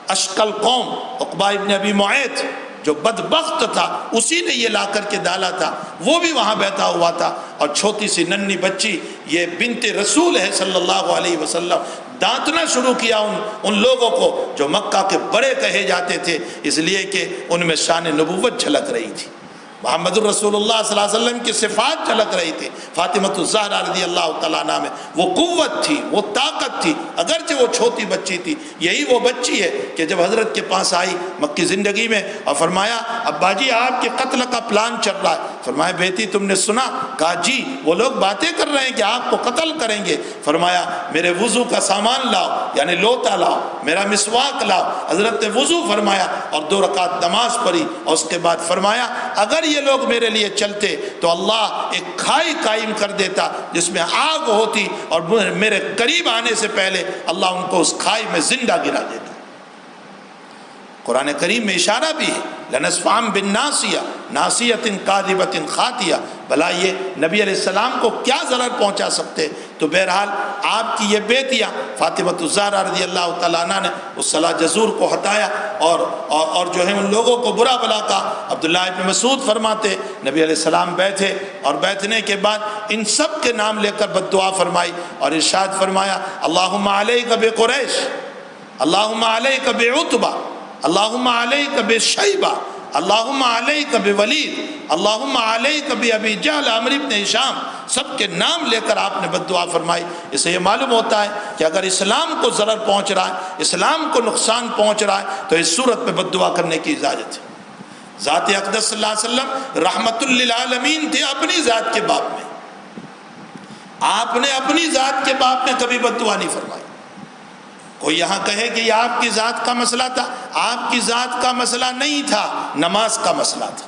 اشکل قوم عقبہ ابن ابی معیط جو بدبخت تھا، اسی نے یہ لا کر کے ڈالا تھا، وہ بھی وہاں بیٹھا ہوا تھا، اور چھوٹی سی ننھی بچی یہ بنت رسول ہے صلی اللہ علیہ وسلم، ڈانٹنا شروع کیا ان لوگوں کو جو مکہ کے بڑے کہے جاتے تھے، اس لیے کہ ان میں شان نبوت جھلک رہی تھی، محمد الرسول اللہ صلی اللہ علیہ وسلم کی صفات جھلک رہی تھی۔ فاطمہ الزہرا رضی اللہ تعالیٰ عنہ میں وہ قوت تھی، وہ طاقت تھی، اگرچہ وہ چھوٹی بچی تھی۔ یہی وہ بچی ہے کہ جب حضرت کے پاس آئی مکی زندگی میں اور فرمایا ابا جی آپ کے قتل کا پلان چل رہا ہے، فرمایا بیٹی تم نے سنا؟ کہا جی، وہ لوگ باتیں کر رہے ہیں کہ آپ کو قتل کریں گے۔ فرمایا میرے وضو کا سامان لاؤ، یعنی لوٹا لاؤ، میرا مسواک لاؤ۔ حضرت نے وضو فرمایا اور 2 رکعت نماز پڑھی، اور اس کے بعد فرمایا اگر یہ لوگ میرے لیے چلتے تو اللہ ایک کھائی قائم کر دیتا جس میں آگ ہوتی، اور میرے قریب آنے سے پہلے اللہ ان کو اس کھائی میں زندہ گرا دیتا۔ قرآن کریم میں اشارہ بھی ہے لَنَسْفَعًا بِالنَّاسِيَةِ نَاسِيَةٍ كَاذِبَةٍ خَاطِئَةٍ، بھلا یہ نبی علیہ السلام کو کیا ضرر پہنچا سکتے؟ تو بہرحال آپ کی یہ بیٹیاں فاطمہ الزہرا رضی اللہ تعالیٰ عنہ نے اس صلاۃ جزور کو ہٹایا، اور جو ہے ان لوگوں کو برا بلا کہا۔ عبداللہ ابن مسعود فرماتے نبی علیہ السلام بیٹھے، اور بیٹھنے کے بعد ان سب کے نام لے کر بد دعا فرمائی، اور ارشاد فرمایا اللہم علیک بقریش، اللہم علیک بعتبہ، اللہم علیک بشیبہ، اللہم علیک بولید، اللہم علیک بابی جہل، عمرو ابن ہشام، سب کے نام لے کر آپ نے بد دعا فرمائی۔ اس سے یہ معلوم ہوتا ہے کہ اگر اسلام کو ضرر پہنچ رہا ہے، اسلام کو نقصان پہنچ رہا ہے، تو اس صورت میں بد دعا کرنے کی اجازت ہے۔ ذات اقدس صلی اللہ علیہ وسلم رحمت للعالمین تھے اپنی ذات کے باب میں، آپ نے اپنی ذات کے باب میں کبھی بد دعا نہیں فرمائی۔ کوئی یہاں کہے کہ یہ آپ کی ذات کا مسئلہ تھا، آپ کی ذات کا مسئلہ نہیں تھا، نماز کا مسئلہ تھا۔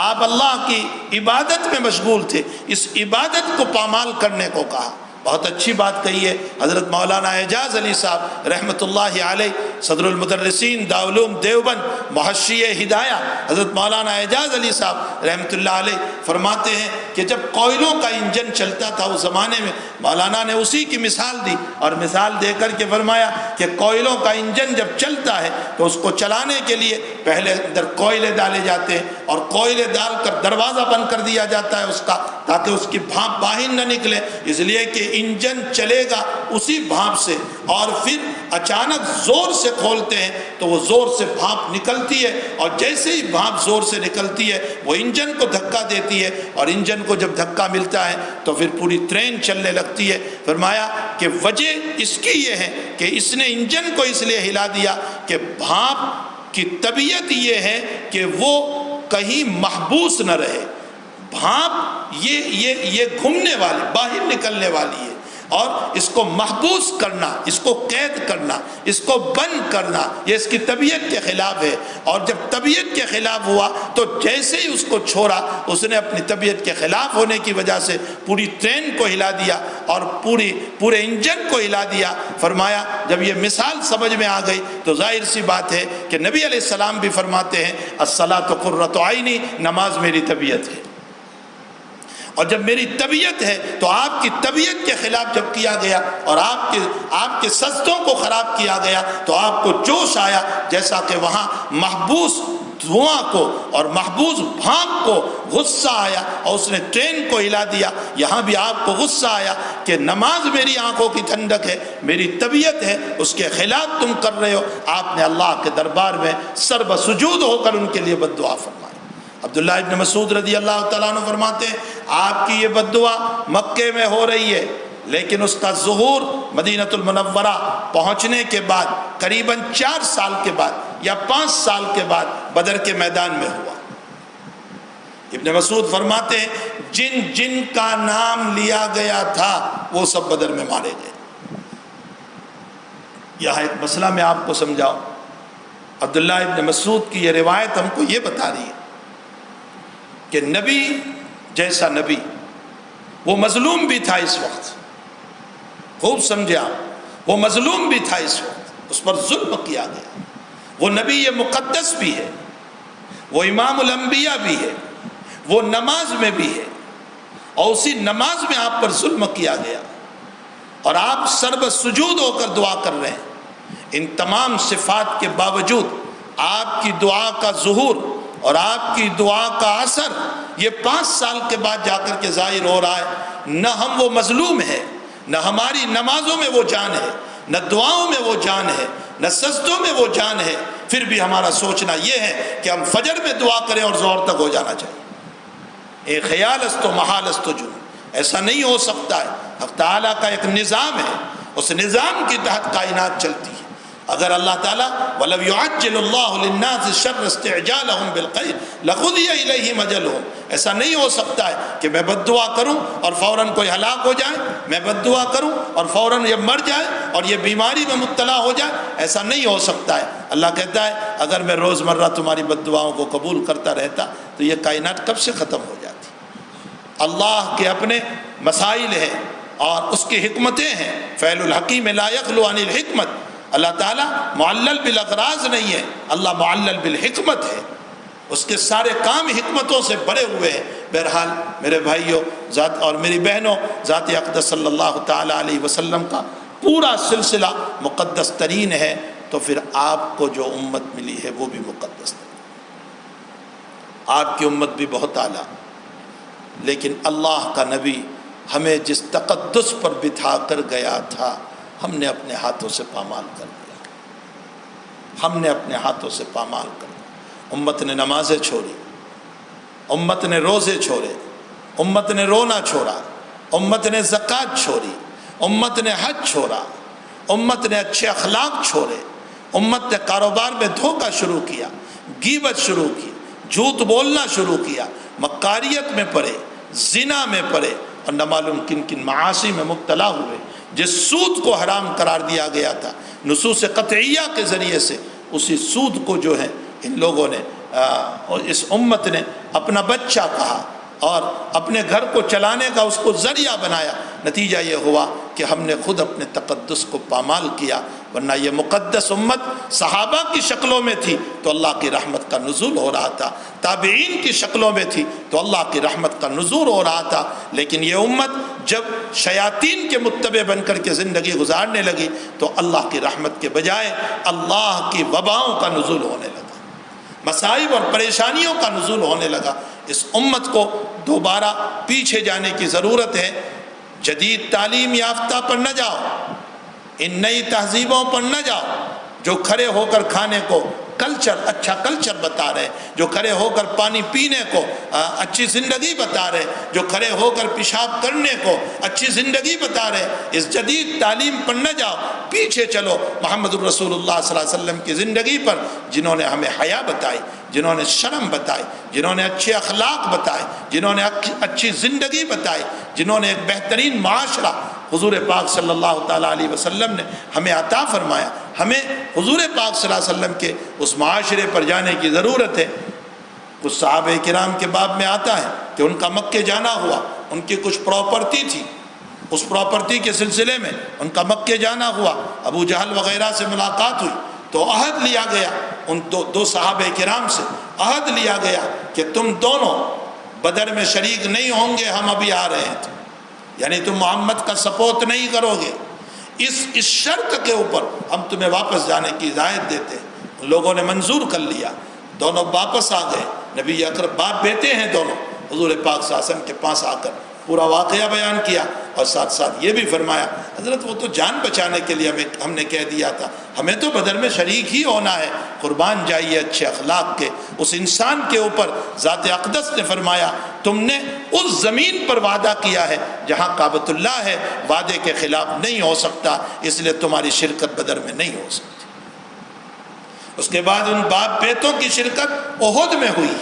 آپ اللہ کی عبادت میں مشغول تھے، اس عبادت کو پامال کرنے کو کہا۔ بہت اچھی بات کہی ہے حضرت مولانا اعجاز علی صاحب رحمۃ اللہ علیہ، صدر المدرسین دارالعلوم دیوبند، محشی ہدایہ حضرت مولانا اعجاز علی صاحب رحمۃ اللہ علیہ فرماتے ہیں کہ جب کوئلوں کا انجن چلتا تھا اس زمانے میں، مولانا نے اسی کی مثال دی، اور مثال دے کر کے فرمایا کہ کوئلوں کا انجن جب چلتا ہے تو اس کو چلانے کے لیے پہلے اندر کوئلے ڈالے جاتے ہیں، اور کوئلے ڈال کر دروازہ بند کر دیا جاتا ہے اس کا، تاکہ اس کی بھاپ باہر نہ نکلے، اس لیے کہ انجن چلے گا اسی بھاپ سے، اور پھر اچانک زور سے کھولتے ہیں تو وہ زور سے بھاپ نکلتی ہے، اور جیسے ہی بھاپ زور سے نکلتی ہے وہ انجن کو دھکا دیتی ہے، اور انجن کو جب دھکا ملتا ہے تو پھر پوری ٹرین چلنے لگتی ہے۔ فرمایا کہ وجہ اس کی یہ ہے کہ اس نے انجن کو اس لیے ہلا دیا کہ بھاپ کی طبیعت یہ ہے کہ وہ کہیں محبوس نہ رہے، بھاپ یہ گھومنے والی، باہر نکلنے والی ہے، اور اس کو محبوس کرنا، اس کو قید کرنا، اس کو بند کرنا، یہ اس کی طبیعت کے خلاف ہے۔ اور جب طبیعت کے خلاف ہوا تو جیسے ہی اس کو چھوڑا، اس نے اپنی طبیعت کے خلاف ہونے کی وجہ سے پوری ٹرین کو ہلا دیا اور پورے انجن کو ہلا دیا۔ فرمایا جب یہ مثال سمجھ میں آ گئی تو ظاہر سی بات ہے کہ نبی علیہ السلام بھی فرماتے ہیں الصلاۃ قرۃ عینی، نماز میری طبیعت ہے، اور جب میری طبیعت ہے تو آپ کی طبیعت کے خلاف جب کیا گیا اور آپ کے سجدوں کو خراب کیا گیا تو آپ کو جوش آیا، جیسا کہ وہاں محبوس دھواں کو اور محبوس بھاپ کو غصہ آیا اور اس نے ٹرین کو ہلا دیا، یہاں بھی آپ کو غصہ آیا کہ نماز میری آنکھوں کی ٹھنڈک ہے، میری طبیعت ہے، اس کے خلاف تم کر رہے ہو۔ آپ نے اللہ کے دربار میں سر بسجود ہو کر ان کے لیے بد دعا فرمائی۔ عبداللہ ابن مسعود رضی اللہ تعالیٰ عنہ فرماتے ہیں آپ کی یہ بد دعا مکے میں ہو رہی ہے، لیکن اس کا ظہور مدینہ المنورہ پہنچنے کے بعد قریباً 4 سال کے بعد یا 5 سال کے بعد بدر کے میدان میں ہوا۔ ابن مسعود فرماتے ہیں جن جن کا نام لیا گیا تھا وہ سب بدر میں مارے گئے۔ یہاں ایک مسئلہ میں آپ کو سمجھاؤں، عبداللہ ابن مسعود کی یہ روایت ہم کو یہ بتا رہی ہے کہ نبی جیسا نبی وہ مظلوم بھی تھا اس وقت، خوب سمجھے آپ، وہ مظلوم بھی تھا اس وقت، اس پر ظلم کیا گیا، وہ نبی یہ مقدس بھی ہے، وہ امام الانبیاء بھی ہے، وہ نماز میں بھی ہے، اور اسی نماز میں آپ پر ظلم کیا گیا اور آپ سرب سجود ہو کر دعا کر رہے ہیں۔ ان تمام صفات کے باوجود آپ کی دعا کا ظہور اور آپ کی دعا کا اثر یہ 5 سال کے بعد جا کر کے ظاہر ہو رہا ہے۔ نہ ہم وہ مظلوم ہیں، نہ ہماری نمازوں میں وہ جان ہے، نہ دعاؤں میں وہ جان ہے، نہ سجدوں میں وہ جان ہے، پھر بھی ہمارا سوچنا یہ ہے کہ ہم فجر میں دعا کریں اور ظہر تک ہو جانا چاہیے۔ اے خیال است و محال است و جنون، ایسا نہیں ہو سکتا ہے۔ حق تعالیٰ کا ایک نظام ہے، اس نظام کے تحت کائنات چلتی ہے۔ اگر اللہ تعالیٰ وَلَوْ يُعَجِّلُ اللَّهُ لِلنَّاسِ الشَّرَّ اسْتِعْجَالَهُم بِالْخَيْرِ لَقُضِيَ إِلَيْهِمْ أَجَلُهُم۔ ایسا نہیں ہو سکتا ہے کہ میں بد دعا کروں اور فوراً کوئی ہلاک ہو جائے، میں بد دعا کروں اور فوراً یہ مر جائے اور یہ بیماری میں مبتلا ہو جائے، ایسا نہیں ہو سکتا ہے۔ اللہ کہتا ہے اگر میں روزمرہ تمہاری بد دعاؤں کو قبول کرتا رہتا تو یہ کائنات کب سے ختم ہو جاتی۔ اللہ کے اپنے مسائل ہیں اور اس کی حکمتیں ہیں، فعل الحکیم لا یخلو عن الحکمت۔ اللہ تعالیٰ معلل بالاغراض نہیں ہے، اللہ معلل بالحکمت ہے، اس کے سارے کام حکمتوں سے بھرے ہوئے ہیں۔ بہرحال میرے بھائیوں ذات اور میری بہنوں، ذات اقدس صلی اللہ تعالیٰ علیہ وسلم کا پورا سلسلہ مقدس ترین ہے، تو پھر آپ کو جو امت ملی ہے وہ بھی مقدس ترین۔ آپ کی امت بھی بہت اعلیٰ، لیکن اللہ کا نبی ہمیں جس تقدس پر بٹھا کر گیا تھا ہم نے اپنے ہاتھوں سے پامال کر دیا، ہم نے اپنے ہاتھوں سے پامال کر دیا۔ امت نے نمازیں چھوڑی، امت نے روزے چھوڑے، امت نے رونا چھوڑا، امت نے زکوٰۃ چھوڑی، امت نے حج چھوڑا، امت نے اچھے اخلاق چھوڑے، امت نے کاروبار میں دھوکہ شروع کیا، غیبت شروع کی، جھوٹ بولنا شروع کیا، مکاریت میں پڑے، زنا میں پڑے، اور نہ معلوم کن کن معاصی میں مبتلا ہوئے۔ جس سود کو حرام قرار دیا گیا تھا نصوص قطعیہ کے ذریعے سے، اسی سود کو جو ہے ان لوگوں نے اس امت نے اپنا بچہ کہا اور اپنے گھر کو چلانے کا اس کو ذریعہ بنایا۔ نتیجہ یہ ہوا کہ ہم نے خود اپنے تقدس کو پامال کیا، ورنہ یہ مقدس امت صحابہ کی شکلوں میں تھی تو اللہ کی رحمت کا نزول ہو رہا تھا، تابعین کی شکلوں میں تھی تو اللہ کی رحمت کا نزول ہو رہا تھا۔ لیکن یہ امت جب شیاطین کے متبع بن کر کے زندگی گزارنے لگی تو اللہ کی رحمت کے بجائے اللہ کی وباؤں کا نزول ہونے لگا، مصائب اور پریشانیوں کا نزول ہونے لگا۔ اس امت کو دوبارہ پیچھے جانے کی ضرورت ہے۔ جدید تعلیم یافتہ پر نہ جاؤ، ان نئی تہذیبوں پر نہ جاؤ جو کھڑے ہو کر کھانے کو اچھا کلچر بتا رہے، جو کھڑے ہو کر پانی پینے کو اچھی زندگی بتا رہے، جو کھڑے ہو کر پیشاب کرنے کو اچھی زندگی بتا رہے۔ اس جدید تعلیم پر نہ جاؤ، پیچھے چلو محمد الرسول اللہ صلی اللہ علیہ وسلم کی زندگی پر، جنہوں نے ہمیں حیا بتائی، جنہوں نے شرم بتائی، جنہوں نے اچھے اخلاق بتائے، جنہوں نے اچھی زندگی بتائی، جنہوں نے ایک بہترین معاشرہ حضور پاک صلی اللہ تعالیٰ علیہ وسلم نے ہمیں عطا فرمایا۔ ہمیں حضور پاک صلی اللہ علیہ وسلم کے اس معاشرے پر جانے کی ضرورت ہے۔ کچھ صحابہ کرام کے باب میں آتا ہے کہ ان کا مکے جانا ہوا، ان کی کچھ پراپرٹی تھی، اس پراپرٹی کے سلسلے میں ان کا مکے جانا ہوا، ابو جہل وغیرہ سے ملاقات ہوئی تو عہد لیا گیا، ان دو صحابہ کرام سے عہد لیا گیا کہ تم دونوں بدر میں شریک نہیں ہوں گے، ہم ابھی آ رہے ہیں، یعنی تم محمد کا سپورٹ نہیں کرو گے، اس شرط کے اوپر ہم تمہیں واپس جانے کی اجازت دیتے ہیں۔ لوگوں نے منظور کر لیا، دونوں واپس آ گئے۔ نبی اکرم باپ بیٹے ہیں دونوں، حضور پاک صلی اللہ علیہ وسلم کے پاس آ کر پورا واقعہ بیان کیا اور ساتھ ساتھ یہ بھی فرمایا حضرت وہ تو جان بچانے کے لیے ہم نے کہہ دیا تھا، ہمیں تو بدر میں شریک ہی ہونا ہے، قربان جائیے اچھے اخلاق کے اس انسان کے اوپر۔ ذات اقدس نے فرمایا تم نے اس زمین پر وعدہ کیا ہے جہاں کعبۃ اللہ ہے، وعدے کے خلاف نہیں ہو سکتا، اس لیے تمہاری شرکت بدر میں نہیں ہو سکتی۔ اس کے بعد ان باپ بیٹوں کی شرکت احد میں ہوئی،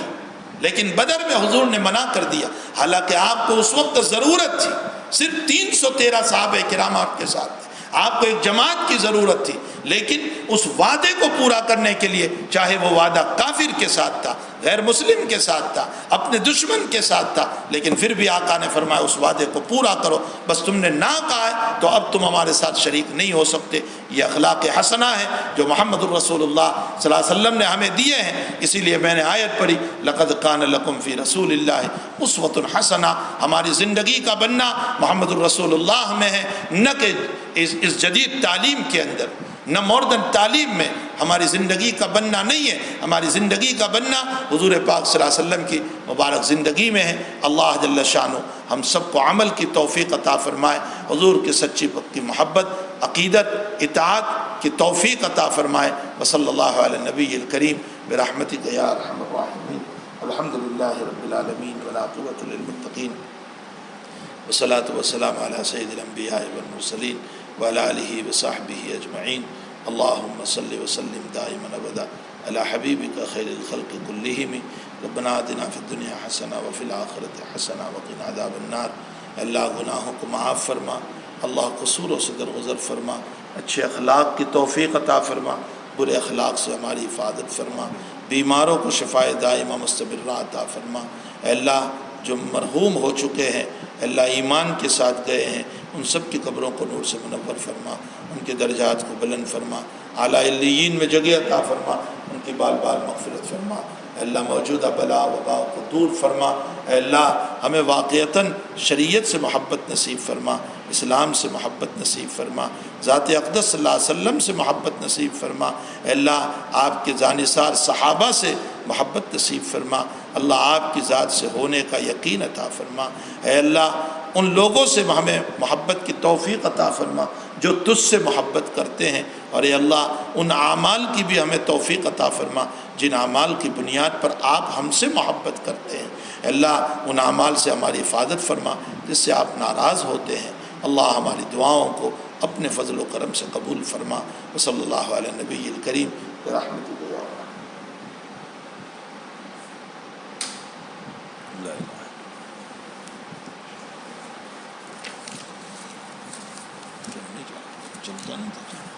لیکن بدر میں حضور نے منع کر دیا، حالانکہ آپ کو اس وقت ضرورت تھی، صرف 313 صحابہ کرام آپ کے ساتھ تھے، آپ کو ایک جماعت کی ضرورت تھی، لیکن اس وعدے کو پورا کرنے کے لیے، چاہے وہ وعدہ کافر کے ساتھ تھا، غیر مسلم کے ساتھ تھا، اپنے دشمن کے ساتھ تھا، لیکن پھر بھی آقا نے فرمایا اس وعدے کو پورا کرو، بس تم نے نہ کہا ہے تو اب تم ہمارے ساتھ شریک نہیں ہو سکتے۔ یہ اخلاق حسنہ ہے جو محمد الرسول اللہ صلی اللہ علیہ وسلم نے ہمیں دیے ہیں، اسی لیے میں نے آیت پڑھی لقد کان لکم فی رسول اللہ اسوۃ حسنہ، ہماری زندگی کا بننا محمد الرسول اللہ میں ہے، نہ کہ اس جدید تعلیم کے اندر، نہ ماڈرن تعلیم میں ہماری زندگی کا بننا نہیں ہے، ہماری زندگی کا بننا حضور پاک صلی اللہ علیہ وسلم کی مبارک زندگی میں ہے۔ اللہ جل شانہ ہم سب کو عمل کی توفیق عطا فرمائے، حضور کی سچی پکی محبت، عقیدت، اطاعت کی توفیق عطا فرمائے۔ وصلی اللہ علی النبی الکریم برحمتک یا ارحم الراحمین۔ الحمد للہ رب العالمین والعاقبۃ للمتقین والصلاۃ والسلام علی سید الانبیاء والمرسلین وعلی آلہ وصحبہ اجمعین۔ اللہم صلی وسلم دائما ابدا علی حبیبک خیر الخلق کلہم۔ ربنا آتنا فی الدنیا حسنہ وفی الآخرۃ حسنہ وقنا عذاب النار۔ اللہ گناہوں کو معاف فرما، اللہ قصوروں سے درگزر فرما، اچھے اخلاق کی توفیق عطا فرما، برے اخلاق سے ہماری حفاظت فرما، بیماروں کو شفائے دائمہ مستمرہ عطا فرما۔ اے اللہ جو مرحوم ہو چکے ہیں، اے اللہ ایمان کے ساتھ گئے ہیں، ان سب کی قبروں کو نور سے منور فرما، ان کے درجات کو بلند فرما، اعلیٰ علیین میں جگہ عطا فرما، ان کی بال بال مغفرت فرما۔ اے اللہ موجودہ بلا وبا کو دور فرما، اے اللہ ہمیں واقعتاً شریعت سے محبت نصیب فرما، اسلام سے محبت نصیب فرما، ذات اقدس صلی اللہ علیہ وسلم سے محبت نصیب فرما۔ اے اللہ آپ کے جانثار صحابہ سے محبت نصیب فرما، اللہ آپ کی ذات سے ہونے کا یقین عطا فرما۔ اے اللہ ان لوگوں سے ہمیں محبت کی توفیق عطا فرما جو تجھ سے محبت کرتے ہیں، اور اے اللہ ان اعمال کی بھی ہمیں توفیق عطا فرما جن اعمال کی بنیاد پر آپ ہم سے محبت کرتے ہیں۔ اے اللہ ان اعمال سے ہماری حفاظت فرما جس سے آپ ناراض ہوتے ہیں۔ اللہ ہماری دعاؤں کو اپنے فضل و کرم سے قبول فرما۔ وصلی اللہ علی نبی الکریم برحمتک یا ارحم۔ چلتا نہیں تھا۔